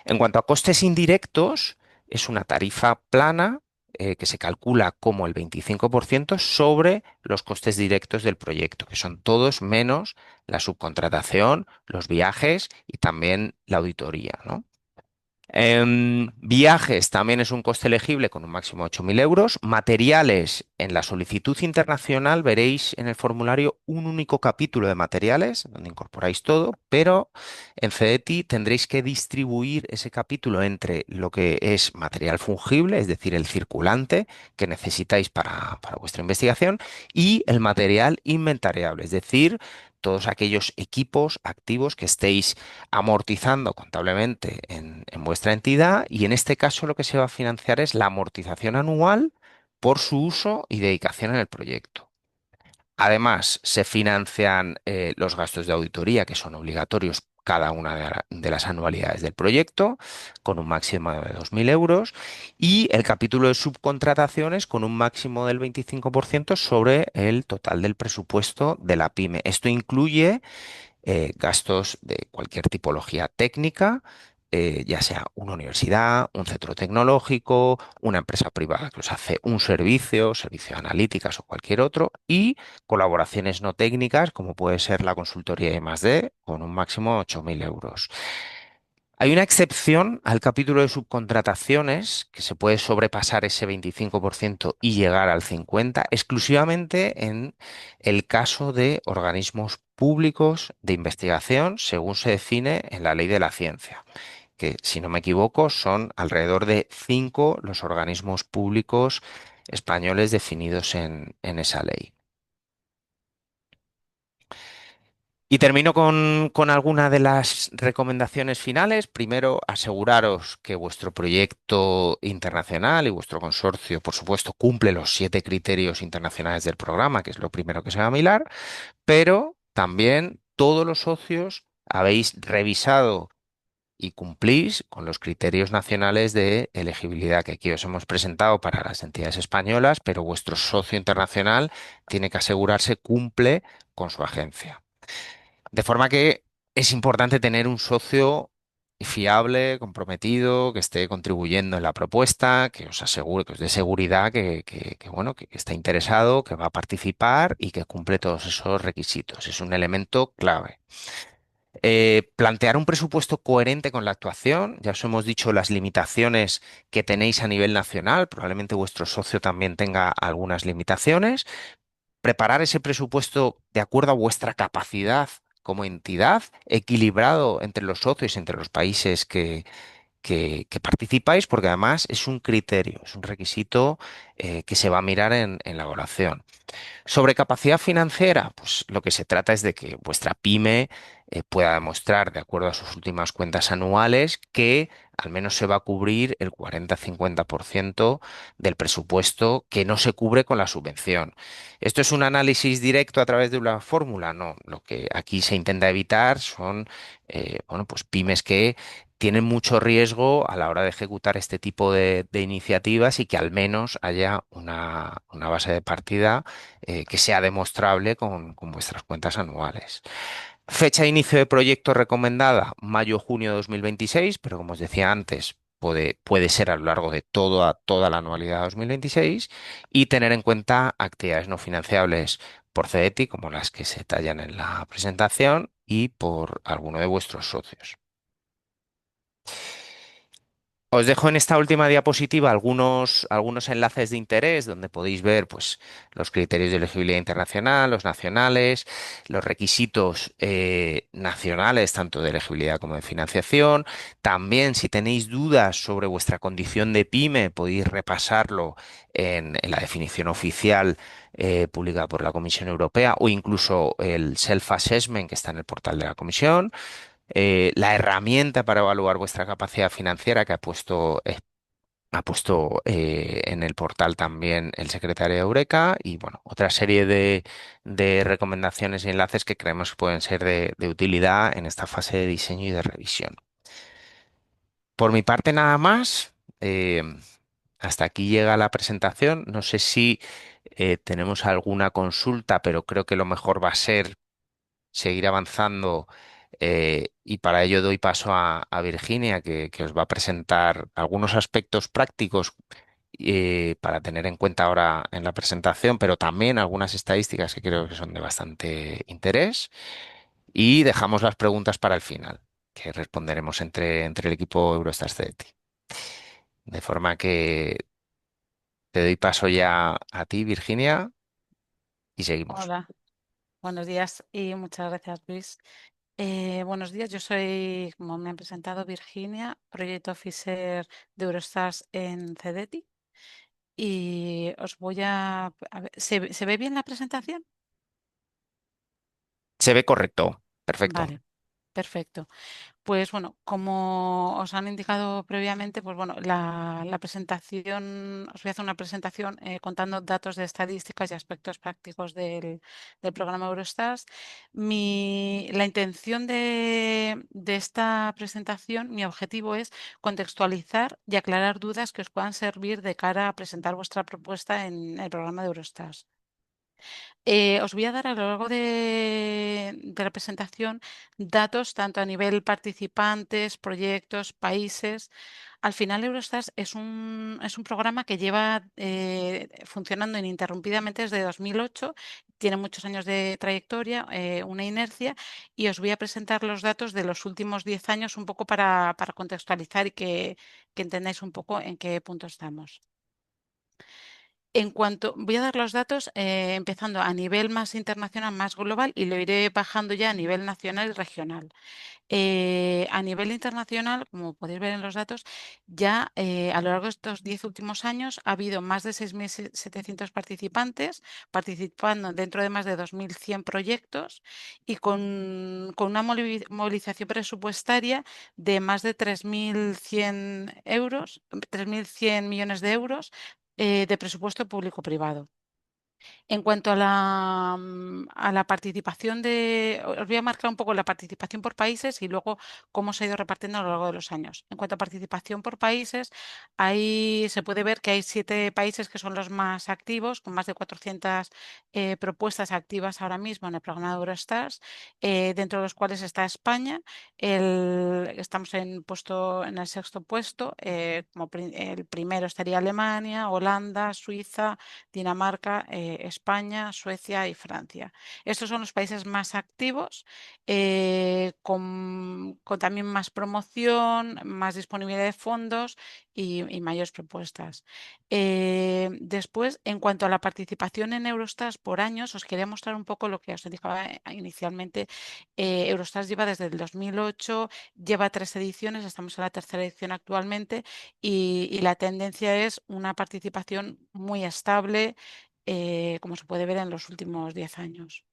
En cuanto a costes indirectos, es una tarifa plana que se calcula como el 25% sobre los costes directos del proyecto, que son todos menos la subcontratación, los viajes y también la auditoría, ¿no? Viajes también es un coste elegible con un máximo de 8.000 euros. Materiales, en la solicitud internacional veréis en el formulario un único capítulo de materiales, donde incorporáis todo, pero en CETI tendréis que distribuir ese capítulo entre lo que es material fungible, es decir, el circulante que necesitáis para vuestra investigación, y el material inventariable, es decir, todos aquellos equipos activos que estéis amortizando contablemente en vuestra entidad y en este caso lo que se va a financiar es la amortización anual por su uso y dedicación en el proyecto. Además, se financian los gastos de auditoría que son obligatorios cada una de las anualidades del proyecto, con un máximo de 2.000 euros, y el capítulo de subcontrataciones con un máximo del 25% sobre el total del presupuesto de la pyme. Esto incluye gastos de cualquier tipología técnica, ya sea una universidad, un centro tecnológico, una empresa privada que os hace un servicio, servicio de analíticas o cualquier otro, y colaboraciones no técnicas, como puede ser la consultoría de I+D, con un máximo de 8.000 euros. Hay una excepción al capítulo de subcontrataciones, que se puede sobrepasar ese 25% y llegar al 50%, exclusivamente en el caso de organismos públicos de investigación, según se define en la ley de la ciencia, que si no me equivoco son alrededor de 5 los organismos públicos españoles definidos en esa ley. Y termino con alguna de las recomendaciones finales. Primero, aseguraros que vuestro proyecto internacional y vuestro consorcio, por supuesto, cumple los 7 criterios internacionales del programa, que es lo primero que se va a mirar, pero también todos los socios habéis revisado y cumplís con los criterios nacionales de elegibilidad que aquí os hemos presentado para las entidades españolas, pero vuestro socio internacional tiene que asegurarse cumple con su agencia. De forma que es importante tener un socio fiable, comprometido, que esté contribuyendo en la propuesta, que os asegure, que os dé seguridad, bueno, que está interesado, que va a participar y que cumple todos esos requisitos. Es un elemento clave. Plantear un presupuesto coherente con la actuación. Ya os hemos dicho las limitaciones que tenéis a nivel nacional. Probablemente vuestro socio también tenga algunas limitaciones. Preparar ese presupuesto de acuerdo a vuestra capacidad como entidad, equilibrado entre los socios, entre los países que participáis, porque además es un criterio, es un requisito que se va a mirar en la evaluación. Sobre capacidad financiera, pues lo que se trata es de que vuestra pyme pueda demostrar, de acuerdo a sus últimas cuentas anuales, que al menos se va a cubrir el 40-50% del presupuesto que no se cubre con la subvención. ¿Esto es un análisis directo a través de una fórmula? No, lo que aquí se intenta evitar son bueno, pues pymes que tienen mucho riesgo a la hora de ejecutar este tipo de iniciativas y que al menos haya una base de partida que sea demostrable con vuestras cuentas anuales. Fecha de inicio de proyecto recomendada, mayo-junio de 2026, pero como os decía antes, puede ser a lo largo de toda la anualidad de 2026 y tener en cuenta actividades no financiables por CETI, como las que se tallan en la presentación, y por alguno de vuestros socios. Os dejo en esta última diapositiva algunos enlaces de interés donde podéis ver pues, los criterios de elegibilidad internacional, los nacionales, los requisitos nacionales, tanto de elegibilidad como de financiación. También, si tenéis dudas sobre vuestra condición de pyme, podéis repasarlo en la definición oficial publicada por la Comisión Europea o incluso el self-assessment que está en el portal de la Comisión, la herramienta para evaluar vuestra capacidad financiera que ha puesto en el portal también el secretario de Eureka y bueno, otra serie de recomendaciones y enlaces que creemos que pueden ser de utilidad en esta fase de diseño y de revisión. Por mi parte, nada más. Hasta aquí llega la presentación. No sé si tenemos alguna consulta, pero creo que lo mejor va a ser seguir avanzando y para ello doy paso a Virginia, que os va a presentar algunos aspectos prácticos para tener en cuenta ahora en la presentación, pero también algunas estadísticas que creo que son de bastante interés y dejamos las preguntas para el final, que responderemos entre el equipo Eurostars CDT. De forma que te doy paso ya a ti, Virginia, y seguimos. Hola, buenos días y muchas gracias, Luis. Buenos días, yo soy, como me han presentado, Virginia, Project Officer de Eurostars en CEDETI. Y os voy a ver, ¿se ve bien la presentación? Se ve correcto. Perfecto. Vale, perfecto. Pues bueno, como os han indicado previamente, pues bueno, la presentación, os voy a hacer una presentación contando datos de estadísticas y aspectos prácticos del programa Eurostars. La intención de esta presentación, mi objetivo es contextualizar y aclarar dudas que os puedan servir de cara a presentar vuestra propuesta en el programa de Eurostars. Os voy a dar a lo largo de la presentación datos tanto a nivel participantes, proyectos, países. Al final, Eurostars es un programa que lleva funcionando ininterrumpidamente desde 2008, tiene muchos años de trayectoria, una inercia, y os voy a presentar los datos de los últimos 10 años un poco para contextualizar y que entendáis un poco en qué punto estamos. Voy a dar los datos empezando a nivel más internacional, más global, y lo iré bajando ya a nivel nacional y regional. A nivel internacional, como podéis ver en los datos, ya a lo largo de estos 10 últimos años ha habido más de 6.700 participantes participando dentro de más de 2.100 proyectos y con una movilización presupuestaria de más de 3.100 euros, 3.100 millones de euros de presupuesto público-privado. En cuanto a la participación os voy a marcar un poco la participación por países y luego cómo se ha ido repartiendo a lo largo de los años. En cuanto a participación por países, ahí se puede ver que hay 7 países que son los más activos, con más de 400 propuestas activas ahora mismo en el programa de Eurostars, dentro de los cuales está España. Estamos en el sexto puesto, el primero estaría Alemania, Holanda, Suiza, Dinamarca, España, Suecia y Francia. Estos son los países más activos, con también más promoción, más disponibilidad de fondos y mayores propuestas. Después, en cuanto a la participación en Eurostars por años, os quería mostrar un poco lo que os indicaba inicialmente. Eurostars lleva desde el 2008, lleva 3 ediciones, estamos en la tercera edición actualmente y la tendencia es una participación muy estable, como se puede ver en los últimos 10 años.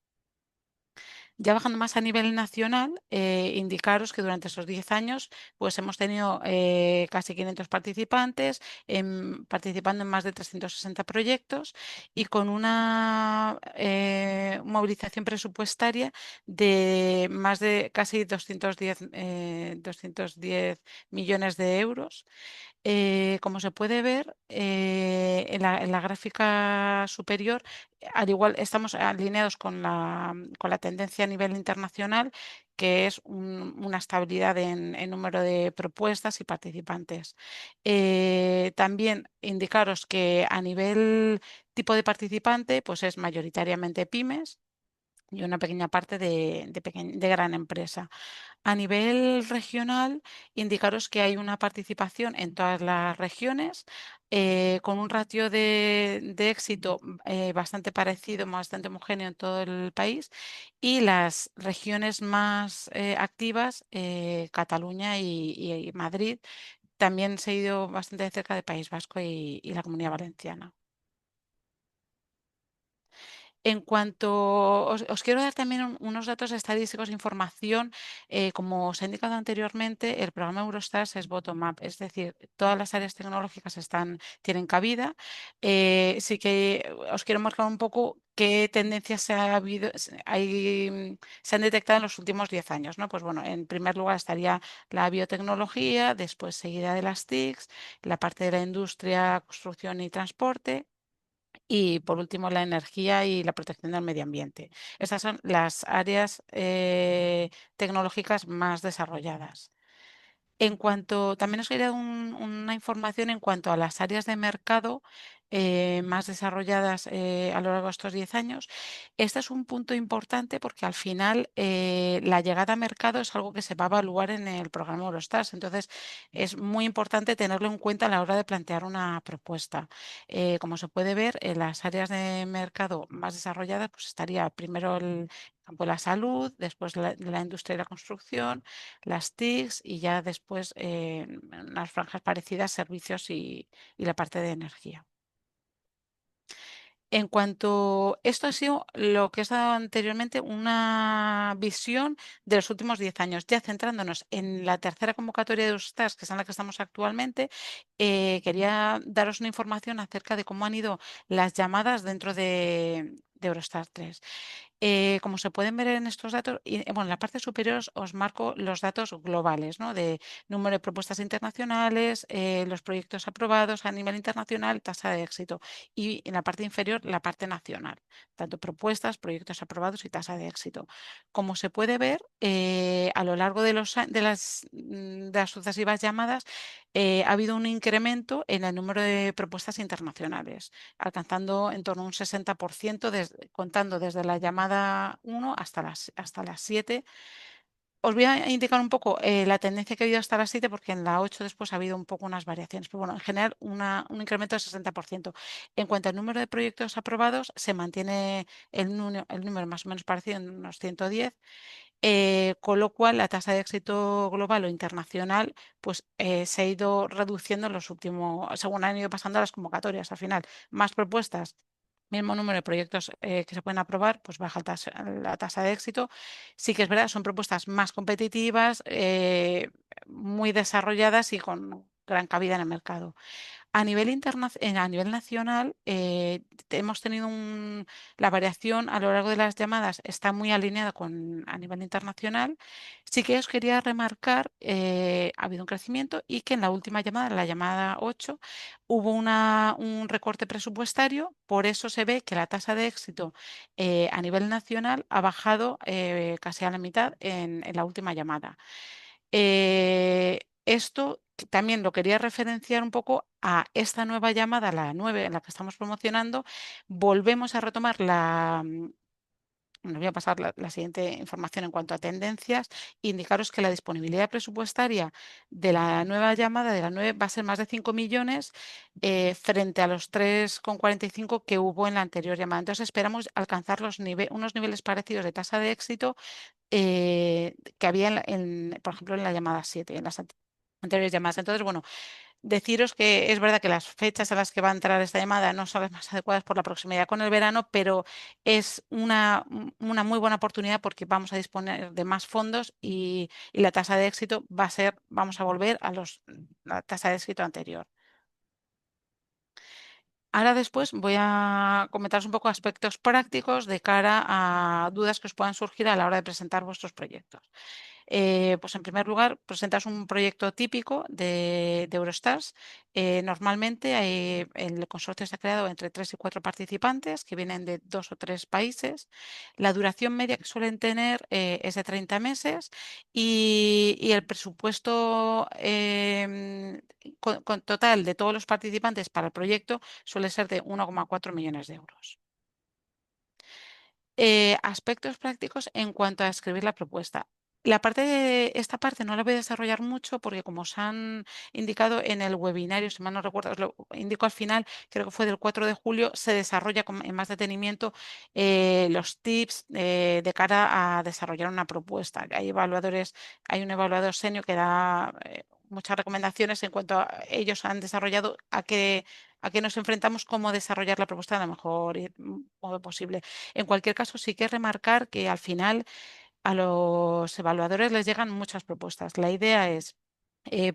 Ya bajando más a nivel nacional, indicaros que durante esos 10 años pues hemos tenido casi 500 participantes, participando en más de 360 proyectos y con una movilización presupuestaria de más de casi 210 millones de euros. Como se puede ver en la gráfica superior, al igual estamos alineados con la tendencia a nivel internacional, que es una estabilidad en número de propuestas y participantes. También indicaros que a nivel tipo de participante, pues es mayoritariamente pymes y una pequeña parte de gran empresa. A nivel regional, indicaros que hay una participación en todas las regiones, con un ratio de éxito bastante parecido, bastante homogéneo en todo el país, y las regiones más activas, Cataluña y Madrid, también se ha ido bastante de cerca de País Vasco y la Comunidad Valenciana. En cuanto os quiero dar también unos datos estadísticos, información, como os he indicado anteriormente, el programa Eurostars es bottom-up, es decir, todas las áreas tecnológicas tienen cabida. Sí que os quiero marcar un poco qué tendencias se han detectado en los últimos 10 años, ¿no? Pues bueno, en primer lugar estaría la biotecnología, después seguida de las TICs, la parte de la industria, construcción y transporte. Y por último, la energía y la protección del medio ambiente. Estas son las áreas tecnológicas más desarrolladas. También os quería dar una información en cuanto a las áreas de mercado más desarrolladas a lo largo de estos 10 años. Este es un punto importante porque al final la llegada a mercado es algo que se va a evaluar en el programa Eurostars. Entonces, es muy importante tenerlo en cuenta a la hora de plantear una propuesta. Como se puede ver, en las áreas de mercado más desarrolladas, pues estaría primero el campo de la salud, después la industria y la construcción, las TICs y ya después unas franjas parecidas, servicios y la parte de energía. Esto ha sido lo que he dado anteriormente, una visión de los últimos 10 años. Ya centrándonos en la tercera convocatoria de Eurostars, que es en la que estamos actualmente, quería daros una información acerca de cómo han ido las llamadas dentro de Eurostars 3. Como se pueden ver en estos datos, bueno, en la parte superior os marco los datos globales, ¿no? De número de propuestas internacionales, los proyectos aprobados a nivel internacional, tasa de éxito. Y en la parte inferior, la parte nacional, tanto propuestas, proyectos aprobados y tasa de éxito. Como se puede ver, a lo largo de las sucesivas llamadas, ha habido un incremento en el número de propuestas internacionales, alcanzando en torno a un 60%, contando desde la llamada 1 hasta las 7, Os voy a indicar un poco la tendencia que ha habido hasta la 7, porque en la 8 después ha habido un poco unas variaciones. Pero bueno, en general un incremento del 60%. En cuanto al número de proyectos aprobados, se mantiene el número más o menos parecido en unos 110, con lo cual la tasa de éxito global o internacional pues, se ha ido reduciendo en los últimos, según han ido pasando las convocatorias. Al final, más propuestas, mismo número de proyectos que se pueden aprobar, pues baja la tasa de éxito. Sí que es verdad, son propuestas más competitivas, muy desarrolladas y con gran cabida en el mercado. A nivel a nivel nacional, hemos tenido la variación a lo largo de las llamadas está muy alineada con a nivel internacional. Sí que os quería remarcar, ha habido un crecimiento y que en la última llamada, la llamada 8, hubo un recorte presupuestario. Por eso se ve que la tasa de éxito a nivel nacional ha bajado casi a la mitad en la última llamada. Esto también lo quería referenciar un poco a esta nueva llamada, la 9 en la que estamos promocionando. Volvemos a retomar os voy a pasar la siguiente información en cuanto a tendencias. Indicaros que la disponibilidad presupuestaria de la nueva llamada, de la 9, va a ser más de 5 millones frente a los 3,45 que hubo en la anterior llamada. Entonces esperamos alcanzar unos niveles parecidos de tasa de éxito que había, por ejemplo, en la llamada 7, en las anteriores llamadas. Entonces, bueno, deciros que es verdad que las fechas a las que va a entrar esta llamada no son las más adecuadas por la proximidad con el verano, pero es una muy buena oportunidad porque vamos a disponer de más fondos y la tasa de éxito va a ser, vamos a volver a la tasa de éxito anterior. Ahora después voy a comentaros un poco aspectos prácticos de cara a dudas que os puedan surgir a la hora de presentar vuestros proyectos. Pues en primer lugar, presentas un proyecto típico de Eurostars. Normalmente el consorcio está creado entre 3 y 4 participantes que vienen de 2 o 3 países. La duración media que suelen tener es de 30 meses y el presupuesto con total de todos los participantes para el proyecto suele ser de 1,4 millones de euros. Aspectos prácticos en cuanto a escribir la propuesta. Esta parte no la voy a desarrollar mucho porque como os han indicado en el webinario, si mal no recuerdo, os lo indico al final, creo que fue del 4 de julio, se desarrolla en más detenimiento los tips de cara a desarrollar una propuesta. Hay un evaluador senior que da muchas recomendaciones en cuanto a ellos han desarrollado a qué nos enfrentamos, cómo desarrollar la propuesta de la mejor modo posible. En cualquier caso, sí que remarcar que al final a los evaluadores les llegan muchas propuestas. La idea es eh,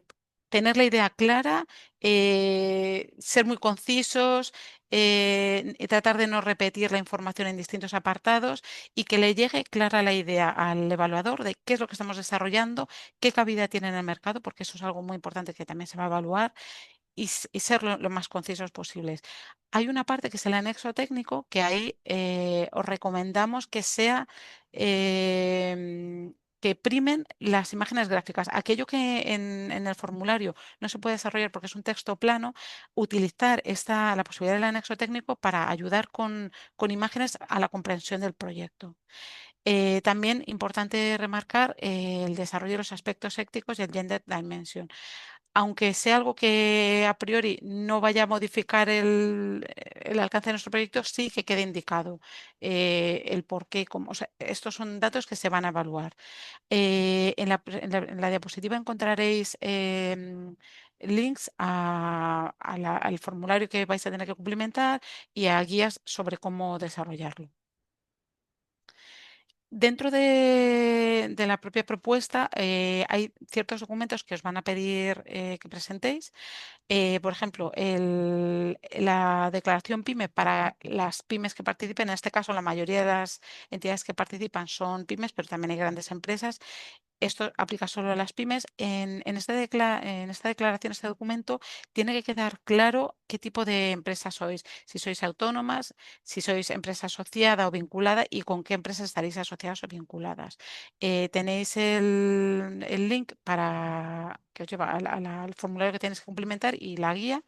tener la idea clara, ser muy concisos, y tratar de no repetir la información en distintos apartados y que le llegue clara la idea al evaluador de qué es lo que estamos desarrollando, qué cabida tiene en el mercado, porque eso es algo muy importante que también se va a evaluar y ser lo más concisos posibles. Hay una parte que es el anexo técnico, que ahí os recomendamos que sea que primen las imágenes gráficas. Aquello que en el formulario no se puede desarrollar porque es un texto plano, utilizar la posibilidad del anexo técnico para ayudar con imágenes a la comprensión del proyecto. También importante remarcar el desarrollo de los aspectos éticos y el gender dimension. Aunque sea algo que a priori no vaya a modificar el alcance de nuestro proyecto, sí que quede indicado el por qué. O sea, estos son datos que se van a evaluar. En la diapositiva encontraréis links al formulario que vais a tener que cumplimentar y a guías sobre cómo desarrollarlo. Dentro de la propia propuesta hay ciertos documentos que os van a pedir que presentéis. Por ejemplo, la declaración PYME para las pymes que participen. En este caso, la mayoría de las entidades que participan son pymes, pero también hay grandes empresas. Esto aplica solo a las pymes. En esta declaración, este documento, tiene que quedar claro qué tipo de empresa sois. Si sois autónomas, si sois empresa asociada o vinculada y con qué empresas estaréis asociadas o vinculadas. Tenéis el link para que os lleva al formulario que tenéis que cumplimentar y la guía.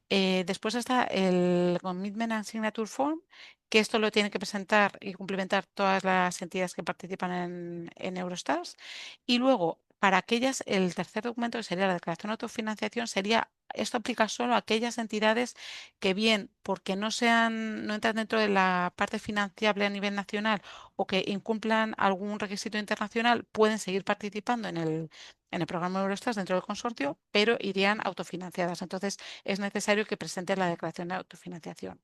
Después está el Commitment and Signature Form, que esto lo tienen que presentar y cumplimentar todas las entidades que participan en Eurostars. Y luego, para aquellas, el tercer documento, que sería la declaración de autofinanciación, sería, esto aplica solo a aquellas entidades que bien porque no entran dentro de la parte financiable a nivel nacional o que incumplan algún requisito internacional, pueden seguir participando en el programa Eurostars dentro del consorcio, pero irían autofinanciadas. Entonces, es necesario que presenten la declaración de autofinanciación.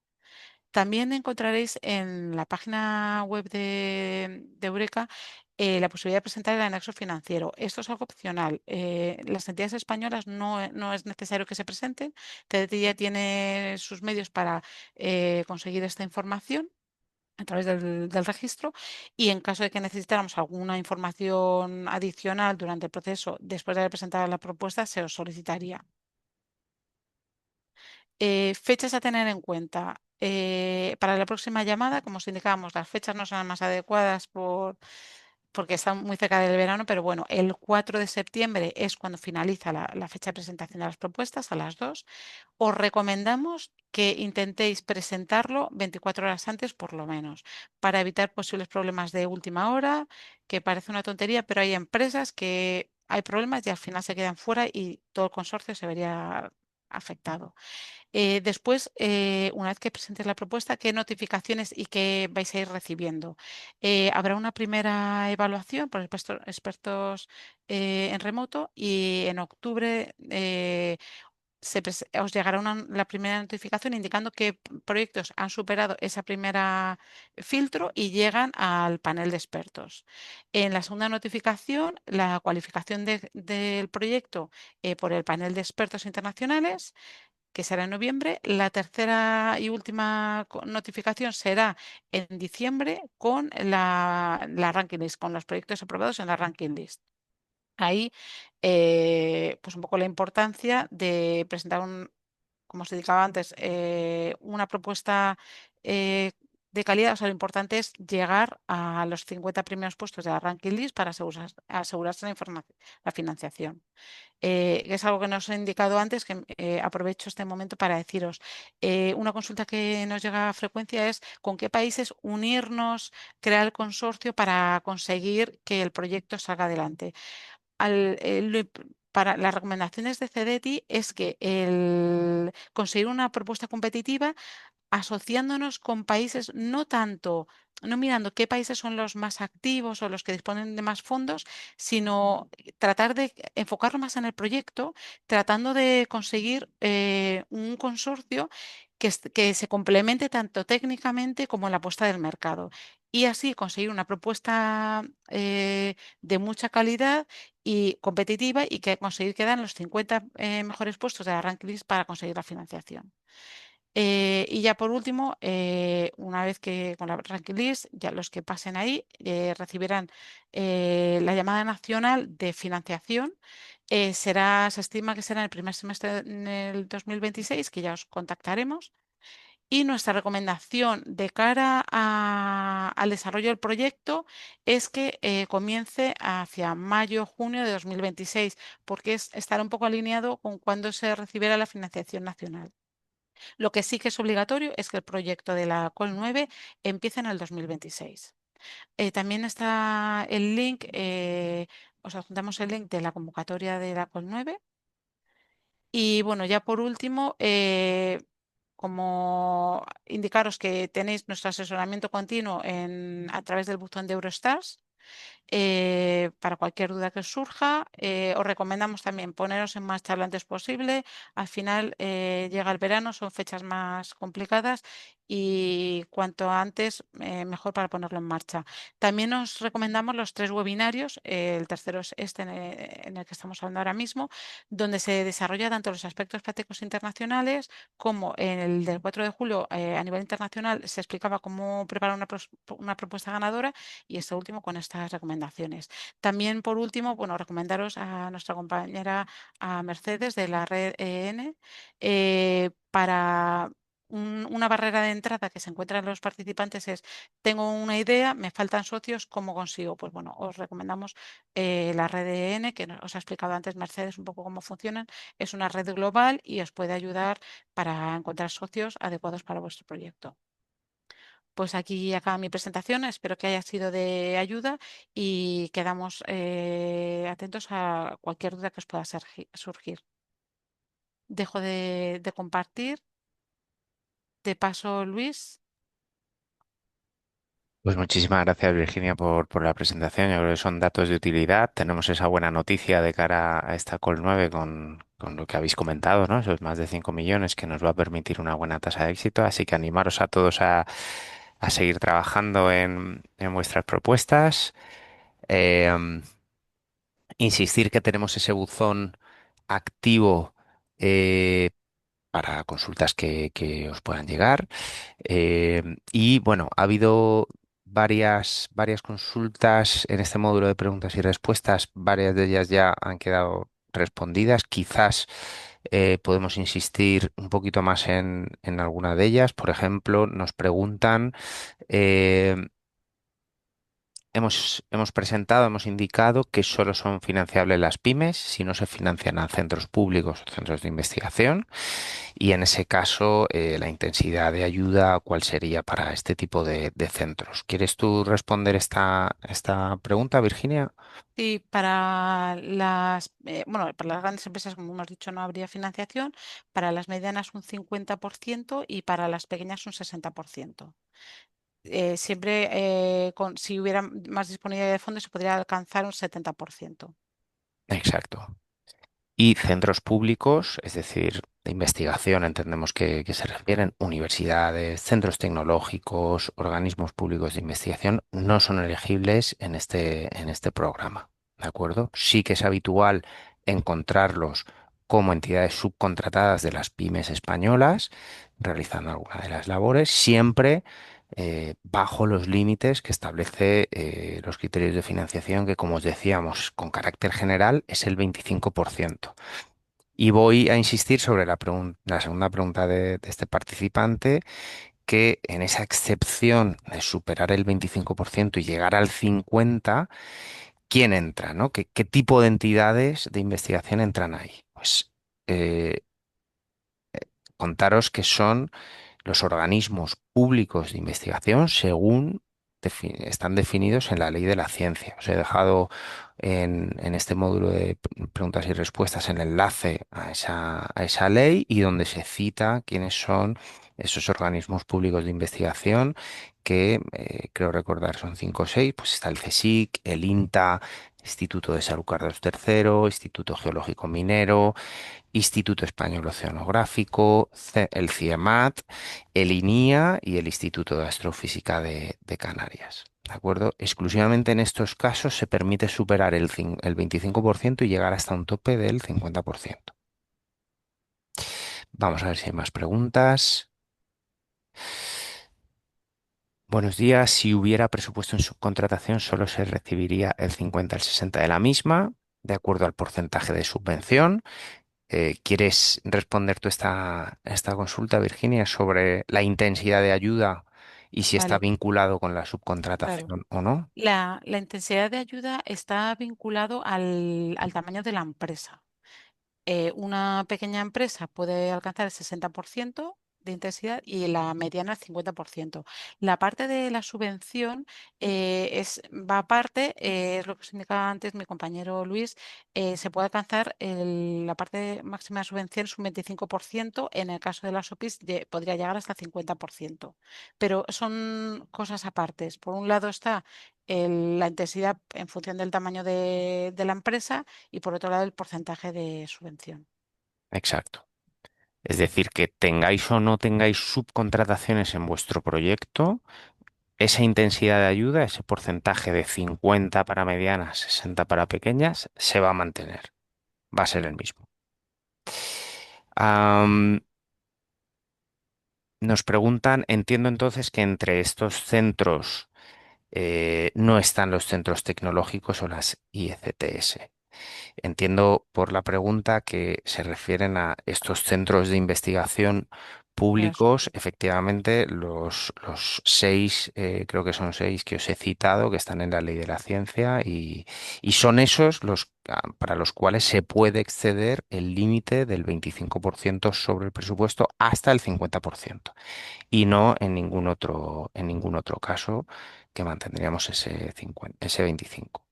También encontraréis en la página web de Eureka la posibilidad de presentar el anexo financiero. Esto es algo opcional. Las entidades españolas no es necesario que se presenten. TDT ya tiene sus medios para conseguir esta información a través del registro, y en caso de que necesitáramos alguna información adicional durante el proceso, después de haber presentado la propuesta, se os solicitaría. Fechas a tener en cuenta. Para la próxima llamada, como os indicábamos, las fechas no son las más adecuadas porque están muy cerca del verano, pero bueno, el 4 de septiembre es cuando finaliza la fecha de presentación de las propuestas a las 2. Os recomendamos que intentéis presentarlo 24 horas antes por lo menos, para evitar posibles problemas de última hora, que parece una tontería, pero hay empresas que hay problemas y al final se quedan fuera y todo el consorcio se vería afectado. Después, una vez que presentes la propuesta, ¿qué notificaciones y qué vais a ir recibiendo? Habrá una primera evaluación por expertos en remoto, y en octubre os llegará la primera notificación indicando qué proyectos han superado esa primera filtro y llegan al panel de expertos. En la segunda notificación, la cualificación del proyecto por el panel de expertos internacionales, que será en noviembre. La tercera y última notificación será en diciembre con la ranking list, con los proyectos aprobados en la ranking list. Ahí, pues un poco la importancia de presentar como os indicaba antes, una propuesta de calidad. O sea, lo importante es llegar a los 50 primeros puestos de la ranking list para asegurarse la financiación. Que es algo que nos he indicado antes, que aprovecho este momento para deciros. Una consulta que nos llega a frecuencia es con qué países unirnos, crear el consorcio para conseguir que el proyecto salga adelante. Para las recomendaciones de CEDETI es que el conseguir una propuesta competitiva asociándonos con países, no mirando qué países son los más activos o los que disponen de más fondos, sino tratar de enfocarlo más en el proyecto, tratando de conseguir un consorcio que se complemente tanto técnicamente como en la apuesta del mercado. Y así conseguir una propuesta de mucha calidad y competitiva, y que conseguir quedar en los 50 mejores puestos de la ranking list para conseguir la financiación. Y ya por último, una vez que con la ranking list, ya los que pasen ahí recibirán la llamada nacional de financiación. Se estima que será en el primer semestre en el 2026, que ya os contactaremos. Y nuestra recomendación de cara al desarrollo del proyecto es que comience hacia mayo-junio de 2026, porque estará un poco alineado con cuando se recibirá la financiación nacional. Lo que sí que es obligatorio es que el proyecto de la COL 9 empiece en el 2026. También está el link, os adjuntamos el link de la convocatoria de la COL 9. Y bueno, ya por último, como indicaros que tenéis nuestro asesoramiento continuo a través del buzón de Eurostars. Para cualquier duda que os surja, os recomendamos también poneros en marcha lo antes posible. Al final llega el verano, son fechas más complicadas, y cuanto antes mejor para ponerlo en marcha. También os recomendamos los 3 webinarios. El tercero es este en el que estamos hablando ahora mismo, donde se desarrolla tanto los aspectos prácticos internacionales como en el del 4 de julio a nivel internacional se explicaba cómo preparar una propuesta ganadora, y este último con estas recomendaciones. También, por último, bueno, recomendaros a nuestra compañera a Mercedes de la red EN para una barrera de entrada que se encuentra en los participantes es, tengo una idea, me faltan socios, ¿cómo consigo? Pues bueno, os recomendamos la red de N, que os ha explicado antes Mercedes un poco cómo funcionan. Es una red global y os puede ayudar para encontrar socios adecuados para vuestro proyecto. Pues aquí acaba mi presentación, espero que haya sido de ayuda y quedamos atentos a cualquier duda que os pueda surgir. Dejo de compartir. Te paso, Luis. Pues muchísimas gracias, Virginia, por la presentación. Yo creo que son datos de utilidad. Tenemos esa buena noticia de cara a esta Call 9 con lo que habéis comentado, ¿no? Esos más de 5 millones que nos va a permitir una buena tasa de éxito. Así que animaros a todos a seguir trabajando en vuestras propuestas. Eh, Insistir que tenemos ese buzón activo eh, para consultas que os puedan llegar. Y bueno, ha habido varias consultas en este módulo de preguntas y respuestas. Varias de ellas ya han quedado respondidas. Quizás podemos insistir un poquito más en alguna de ellas. Por ejemplo, nos preguntan. eh, hemos presentado, hemos indicado que solo son financiables las pymes si no se financian a centros públicos o centros de investigación. Y en ese caso, la intensidad de ayuda, ¿cuál sería para este tipo de centros? ¿Quieres tú responder esta pregunta, Virginia? Sí, bueno, para las grandes empresas, como hemos dicho, no habría financiación, para las medianas un 50% y para las pequeñas un 60%. Siempre, si hubiera más disponibilidad de fondos, se podría alcanzar un 70%. Exacto. Y centros públicos, es decir, de investigación, entendemos que se refieren universidades, centros tecnológicos, organismos públicos de investigación, no son elegibles en este programa. ¿De acuerdo? Sí que es habitual encontrarlos como entidades subcontratadas de las pymes españolas, realizando alguna de las labores, siempre bajo los límites que establece los criterios de financiación, que como os decíamos, con carácter general es el 25%. Y voy a insistir sobre la segunda pregunta de este participante, que en esa excepción de superar el 25% y llegar al 50%, ¿quién entra, no? ¿Qué tipo de entidades de investigación entran ahí? Pues eh, contaros que son los organismos públicos de investigación según están definidos en la ley de la ciencia. Os he dejado en este módulo de preguntas y respuestas el enlace a esa ley y donde se cita quiénes son esos organismos públicos de investigación que creo recordar son 5 o 6. Pues está el CSIC, el INTA, Instituto de Salud Carlos III, Instituto Geológico Minero, Instituto Español Oceanográfico, el CIEMAT, el INIA y el Instituto de Astrofísica de Canarias. ¿De acuerdo? Exclusivamente en estos casos se permite superar el 25% y llegar hasta un tope del 50%. Vamos a ver si hay más preguntas. Buenos días. Si hubiera presupuesto en subcontratación, solo se recibiría el 50 al 60 de la misma, de acuerdo al porcentaje de subvención. ¿Quieres responder tú esta consulta, Virginia, sobre la intensidad de ayuda y si está Vale, vinculado con la claro. subcontratación o no? La intensidad de ayuda está vinculado al tamaño de la empresa. Una pequeña empresa puede alcanzar el 60% de intensidad y la mediana el 50%. La parte de la subvención va aparte, es lo que os indicaba antes mi compañero Luis, se puede alcanzar la parte máxima de subvención es un 25%, en el caso de las OPIs podría llegar hasta el 50%, pero son cosas apartes. Por un lado está la intensidad en función del tamaño de la empresa y por otro lado el porcentaje de subvención. Exacto. Es decir, que tengáis o no tengáis subcontrataciones en vuestro proyecto, esa intensidad de ayuda, ese porcentaje de 50 para medianas, 60 para pequeñas, se va a mantener. Va a ser el mismo. Am, Nos preguntan, entiendo entonces que entre estos centros no están los centros tecnológicos o las IECTS. Entiendo por la pregunta que se refieren a estos centros de investigación Las- públicos, efectivamente, los seis, creo que son seis que os he citado, que están en la ley de la ciencia, y son esos los para los cuales se puede exceder el límite del 25% sobre el presupuesto hasta el 50%, y no en ningún otro caso que mantendríamos ese 50, ese 25.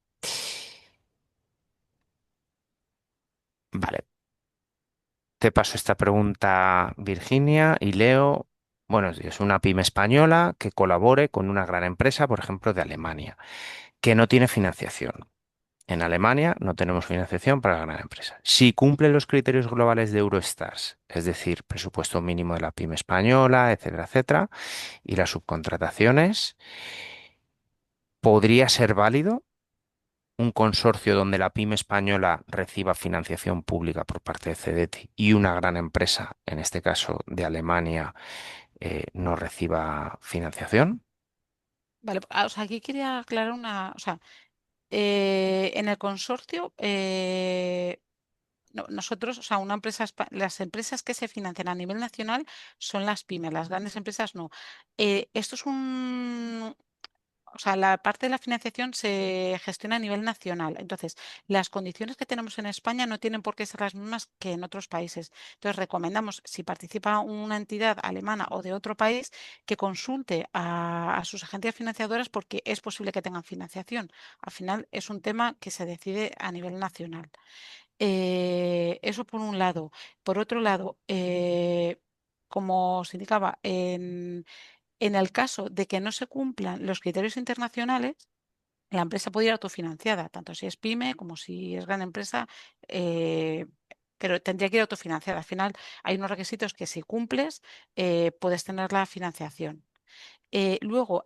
Vale, te paso esta pregunta, Virginia, y leo, buenos días, una pyme española que colabore con una gran empresa, por ejemplo, de Alemania, que no tiene financiación. En Alemania no tenemos financiación para la gran empresa. Si cumple los criterios globales de Eurostars, es decir, presupuesto mínimo de la pyme española, etcétera, etcétera, y las subcontrataciones, ¿podría ser válido un consorcio donde la pyme española reciba financiación pública por parte de CEDETI y una gran empresa, en este caso de Alemania, no reciba financiación? Vale, o sea, aquí quería aclarar o sea, en el consorcio, nosotros, o sea, las empresas que se financian a nivel nacional son las pymes, las grandes empresas no. Esto es o sea, la parte de la financiación se gestiona a nivel nacional. Entonces, las condiciones que tenemos en España no tienen por qué ser las mismas que en otros países. Entonces, recomendamos, si participa una entidad alemana o de otro país, que consulte a sus agencias financiadoras porque es posible que tengan financiación. Al final, es un tema que se decide a nivel nacional. Eso por un lado. Por otro lado, como se indicaba, en el caso de que no se cumplan los criterios internacionales, la empresa puede ir autofinanciada, tanto si es pyme como si es gran empresa, eh, pero tendría que ir autofinanciada. Al final hay unos requisitos que si cumples, puedes tener la financiación. Luego,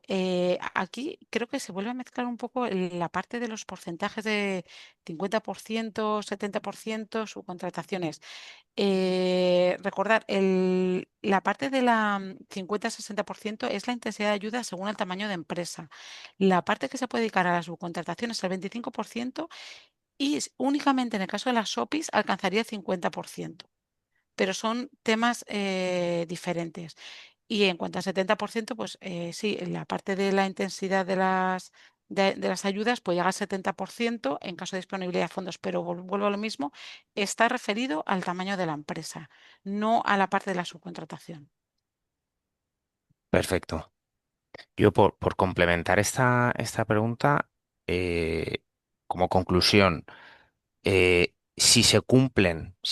aquí creo que se vuelve a mezclar un poco la parte de los porcentajes de 50%, 70%, subcontrataciones. Recordar, la parte de la 50-60% es la intensidad de ayuda según el tamaño de empresa. La parte que se puede dedicar a la subcontratación es el 25% y únicamente en el caso de las SOPIs alcanzaría el 50%, pero son temas diferentes. Y en cuanto al 70%, pues sí, la parte de la intensidad de las ayudas puede llegar al 70% en caso de disponibilidad de fondos, pero vuelvo a lo mismo, está referido al tamaño de la empresa, no a la parte de la subcontratación. Perfecto. Yo por complementar esta pregunta, eh, como conclusión, si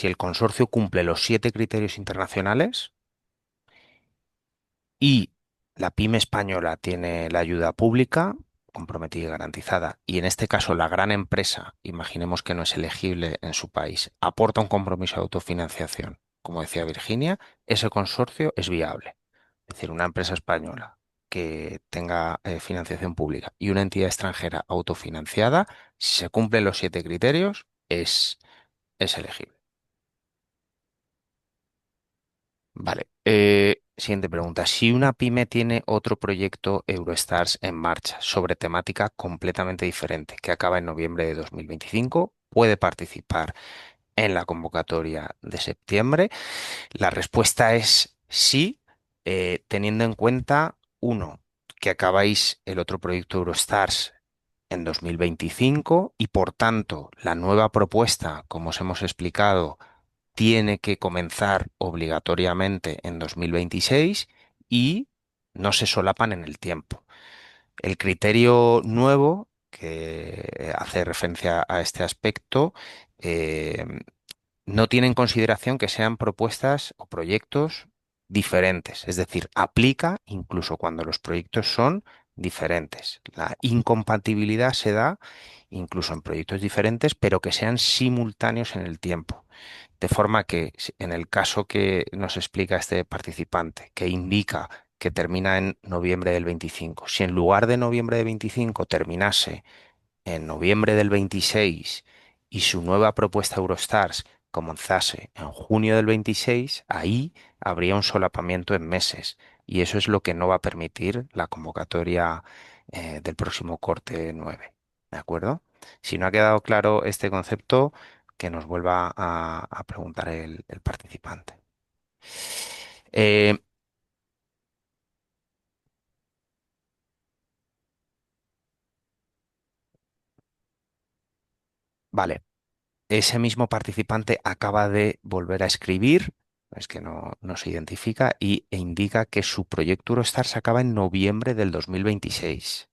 el consorcio cumple los 7 criterios internacionales y la pyme española tiene la ayuda pública comprometida y garantizada, y en este caso la gran empresa, imaginemos que no es elegible en su país, aporta un compromiso de autofinanciación, como decía Virginia, ese consorcio es viable. Es decir, una empresa española que tenga financiación pública y una entidad extranjera autofinanciada, si se cumplen los 7 criterios, es elegible. Vale. Siguiente pregunta. Si una pyme tiene otro proyecto Eurostars en marcha sobre temática completamente diferente que acaba en noviembre de 2025, ¿puede participar en la convocatoria de septiembre? La respuesta es sí, teniendo en cuenta, uno, que acabáis el otro proyecto Eurostars en 2025 y por tanto la nueva propuesta, como os hemos explicado, tiene que comenzar obligatoriamente en 2026 y no se solapan en el tiempo. El criterio nuevo que hace referencia a este aspecto eh, no tiene en consideración que sean propuestas o proyectos diferentes, es decir, aplica incluso cuando los proyectos son diferentes. La incompatibilidad se da incluso en proyectos diferentes, pero que sean simultáneos en el tiempo. De forma que en el caso que nos explica este participante, que indica que termina en noviembre del 25, si en lugar de noviembre del 25 terminase en noviembre del 26 y su nueva propuesta Eurostars comenzase en junio del 26, ahí habría un solapamiento en meses y eso es lo que no va a permitir la convocatoria del próximo corte 9. ¿De acuerdo? Si no ha quedado claro este concepto, que nos vuelva a preguntar el participante. Eh, vale, ese mismo participante acaba de volver a escribir, es que no se identifica, e indica que su proyecto Eurostar se acaba en noviembre del 2026.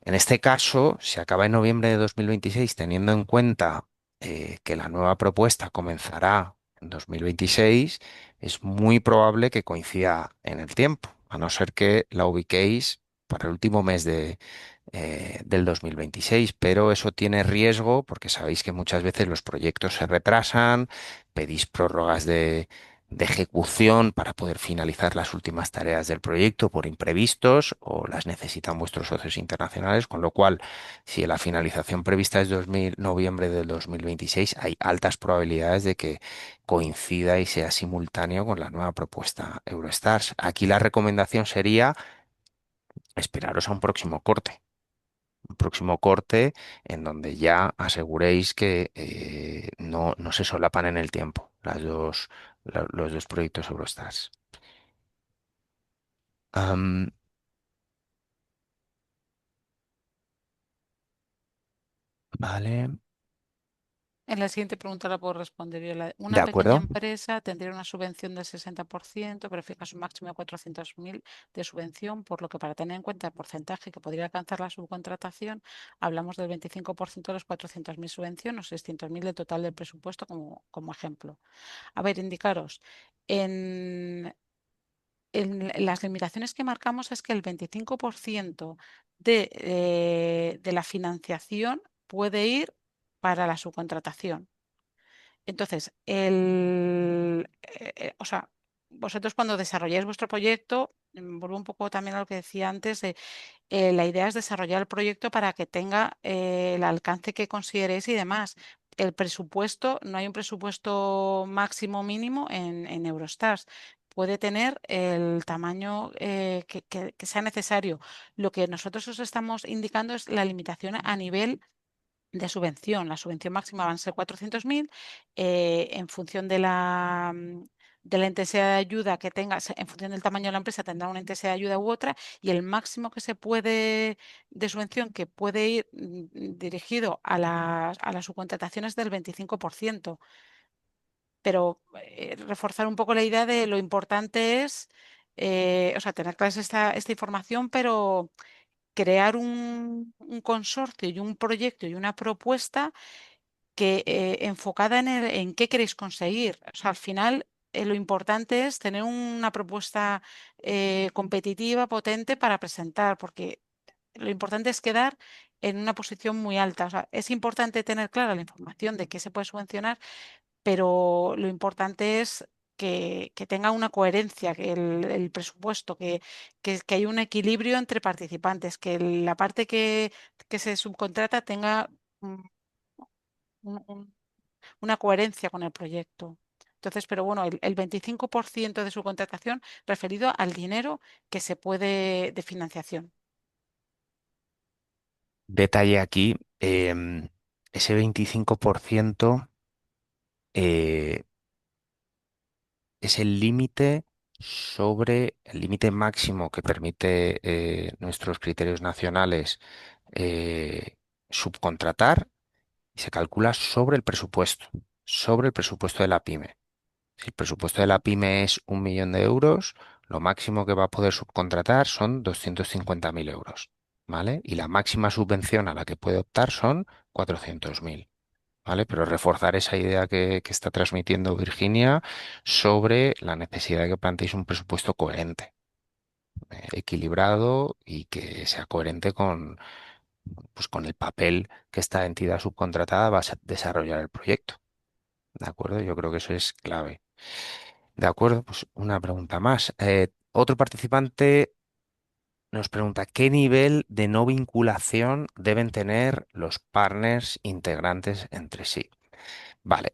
En este caso, si acaba en noviembre de 2026, teniendo en cuenta que la nueva propuesta comenzará en 2026, es muy probable que coincida en el tiempo, a no ser que la ubiquéis para el último mes del 2026, pero eso tiene riesgo porque sabéis que muchas veces los proyectos se retrasan, pedís prórrogas de ejecución para poder finalizar las últimas tareas del proyecto por imprevistos o las necesitan vuestros socios internacionales, con lo cual, si la finalización prevista es noviembre del 2026, hay altas probabilidades de que coincida y sea simultáneo con la nueva propuesta Eurostars. Aquí la recomendación sería esperaros a un próximo corte en donde ya aseguréis que no se solapan en el tiempo los dos proyectos Eurostars. Am, vale, En la siguiente pregunta la puedo responder yo. de Una pequeña acuerdo. empresa tendría una subvención del 60%, pero fija su máximo de 400.000 de subvención, por lo que para tener en cuenta el porcentaje que podría alcanzar la subcontratación, hablamos del 25% de los 400.000 subvención o 600.000 del total del presupuesto como ejemplo. A ver, indicaros, en las limitaciones que marcamos es que el 25% de la financiación puede ir para la subcontratación. Entonces, o sea, vosotros cuando desarrolláis vuestro proyecto, vuelvo un poco también a lo que decía antes, la idea es desarrollar el proyecto para que tenga el alcance que consideréis y demás. El presupuesto, no hay un presupuesto máximo mínimo en Eurostars. Puede tener el tamaño que sea necesario. Lo que nosotros os estamos indicando es la limitación a nivel de subvención. La subvención máxima van a ser 400.000 en función de la intensidad de ayuda que tenga, en función del tamaño de la empresa, tendrá una intensidad de ayuda u otra, y el máximo que se puede de subvención que puede ir dirigido a las subcontrataciones del 25%. Pero reforzar un poco la idea de lo importante es, o sea, tener clara esta información, pero crear un consorcio y un proyecto y una propuesta que enfocada en qué queréis conseguir. O sea, al final lo importante es tener una propuesta competitiva, potente para presentar, porque lo importante es quedar en una posición muy alta. O sea, es importante tener clara la información de qué se puede subvencionar, pero lo importante es que tenga una coherencia, que el presupuesto, que haya un equilibrio entre participantes, que la parte que se subcontrata tenga un- un- una coherencia con el proyecto. Entonces, pero bueno, el 25% de su contratación referido al dinero que se puede de financiación. Detalle aquí, ese 25% eh, es el límite máximo que permite nuestros criterios nacionales eh, subcontratar y se calcula sobre el presupuesto de la pyme. Si el presupuesto de la pyme es 1 millón de euros, lo máximo que va a poder subcontratar son 250.000 euros, ¿vale? Y la máxima subvención a la que puede optar son 400.000. ¿Vale? Pero reforzar esa idea que está transmitiendo Virginia sobre la necesidad de que planteéis un presupuesto coherente, equilibrado y que sea coherente pues, con el papel que esta entidad subcontratada va a desarrollar el proyecto. ¿De acuerdo? Yo creo que eso es clave. De acuerdo, pues una pregunta más. Otro participante nos pregunta, ¿qué nivel de no vinculación deben tener los partners integrantes entre sí? Vale.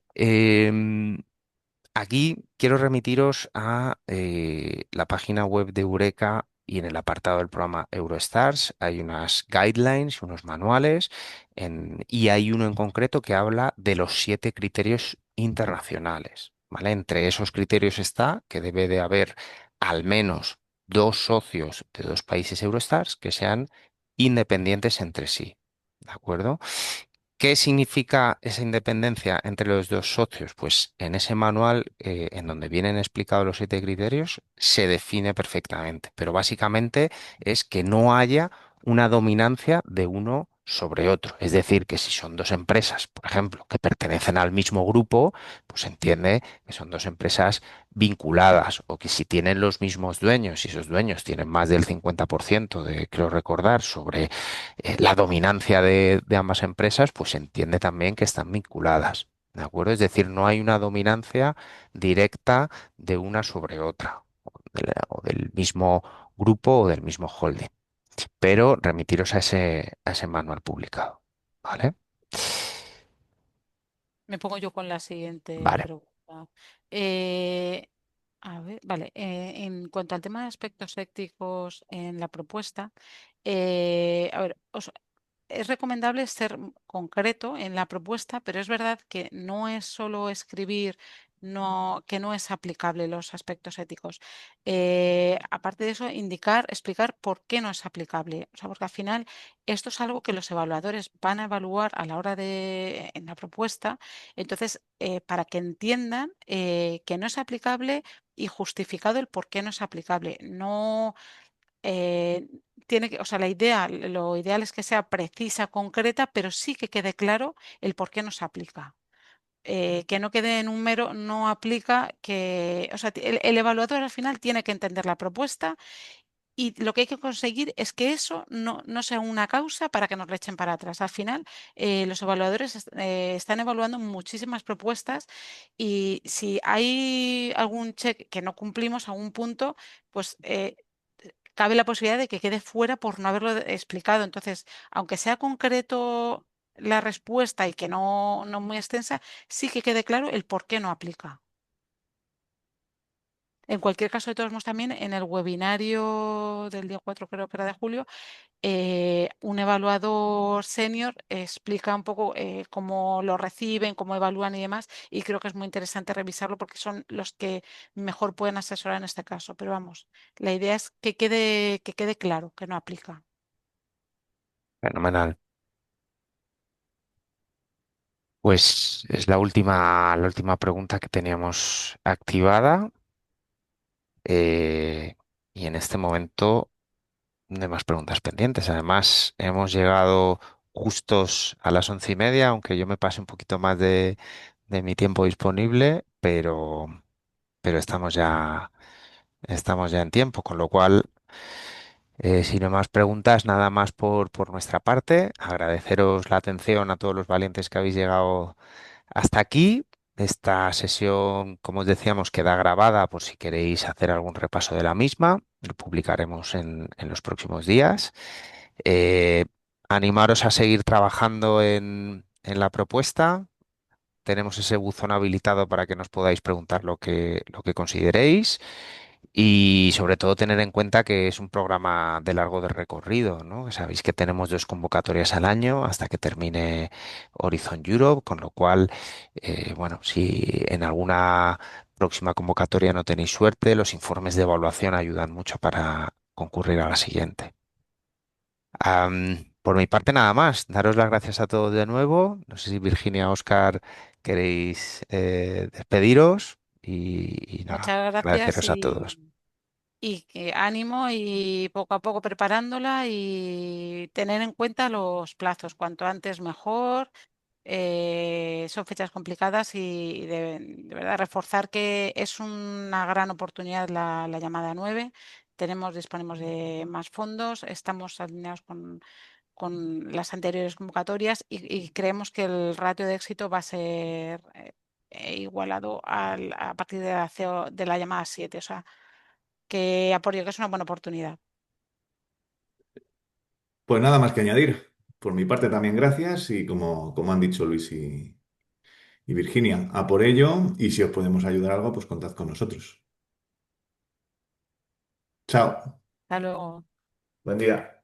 Aquí quiero remitiros a la página web de Eureka y en el apartado del programa Eurostars hay unas guidelines, unos manuales y hay uno en concreto que habla de los 7 criterios internacionales. ¿vale? Entre esos criterios está que debe de haber al menos dos socios de dos países Eurostars que sean independientes entre sí, ¿de acuerdo? ¿Qué significa esa independencia entre los dos socios? Pues en ese manual, en donde vienen explicados los 7 criterios, se define perfectamente, pero básicamente es que no haya una dominancia de uno sobre otro. Es decir, que si son dos empresas, por ejemplo, que pertenecen al mismo grupo, pues se entiende que son dos empresas vinculadas, o que si tienen los mismos dueños y esos dueños tienen más del 50% de, creo recordar, sobre la dominancia de ambas empresas, pues se entiende también que están vinculadas, ¿de acuerdo? Es decir, no hay una dominancia directa de una sobre otra, o del mismo grupo o del mismo holding, pero remitiros a ese manual publicado, ¿vale? Me pongo yo con la siguiente Vale. pregunta. Eh, a ver, vale, en cuanto al tema de aspectos éticos en la propuesta, a ver, es recomendable ser concreto en la propuesta, pero es verdad que no es solo escribir, que no es aplicable los aspectos éticos. Aparte de eso, explicar por qué no es aplicable. O sea, porque al final esto es algo que los evaluadores van a evaluar a la hora de en la propuesta. Entonces, para que entiendan que no es aplicable y justificado el por qué no es aplicable. No eh, o sea, lo ideal es que sea precisa, concreta, pero sí que quede claro el por qué no se aplica. Que no quede en un mero no aplica, o sea, el evaluador al final tiene que entender la propuesta y lo que hay que conseguir es que eso no sea una causa para que nos le echen para atrás. Al final, los evaluadores están evaluando muchísimas propuestas y si hay algún check que no cumplimos, algún punto, pues cabe la posibilidad de que quede fuera por no haberlo explicado. Entonces, aunque sea concreto la respuesta y que no muy extensa, sí que quede claro el por qué no aplica. En cualquier caso, de todos modos, también en el webinario del día 4, creo que era de julio, un evaluador senior explica un poco cómo lo reciben, cómo evalúan y demás, y creo que es muy interesante revisarlo porque son los que mejor pueden asesorar en este caso. Pero vamos, la idea es que quede claro que no aplica. Fenomenal. Pues es la última pregunta que teníamos activada, eh, y en este momento no hay más preguntas pendientes. Además, hemos llegado justos a las 11:30, aunque yo me pase un poquito más de mi tiempo disponible, pero estamos ya en tiempo, con lo cual, si no hay más preguntas, nada más por nuestra parte. Agradeceros la atención a todos los valientes que habéis llegado hasta aquí. Esta sesión, como os decíamos, queda grabada por si queréis hacer algún repaso de la misma. Lo publicaremos en los próximos días. Eh, Animaros a seguir trabajando en la propuesta. Tenemos ese buzón habilitado para que nos podáis preguntar lo que consideréis, y sobre todo tener en cuenta que es un programa de largo de recorrido, ¿no? Sabéis que tenemos 2 convocatorias al año hasta que termine Horizon Europe, con lo cual, bueno, si en alguna próxima convocatoria no tenéis suerte, los informes de evaluación ayudan mucho para concurrir a la siguiente. Por mi parte, nada más. Daros las gracias a todos de nuevo. No sé si Virginia, Oscar, queréis despediros, y nada, Muchas gracias agradeceros a todos. y que ánimo y poco a poco preparándola y tener en cuenta los plazos, cuanto antes mejor. Son fechas complicadas y de verdad reforzar que es una gran oportunidad la llamada 9. Disponemos de más fondos, estamos alineados con las anteriores convocatorias y creemos que el ratio de éxito va a ser igualado a partir de de la llamada 7. O sea, que apoyo que es una buena oportunidad. Pues nada más que añadir. Por mi parte también gracias y como han dicho Luis y Virginia, a por ello y si os podemos ayudar algo, pues contad con nosotros. Chao. Hasta luego. Buen día.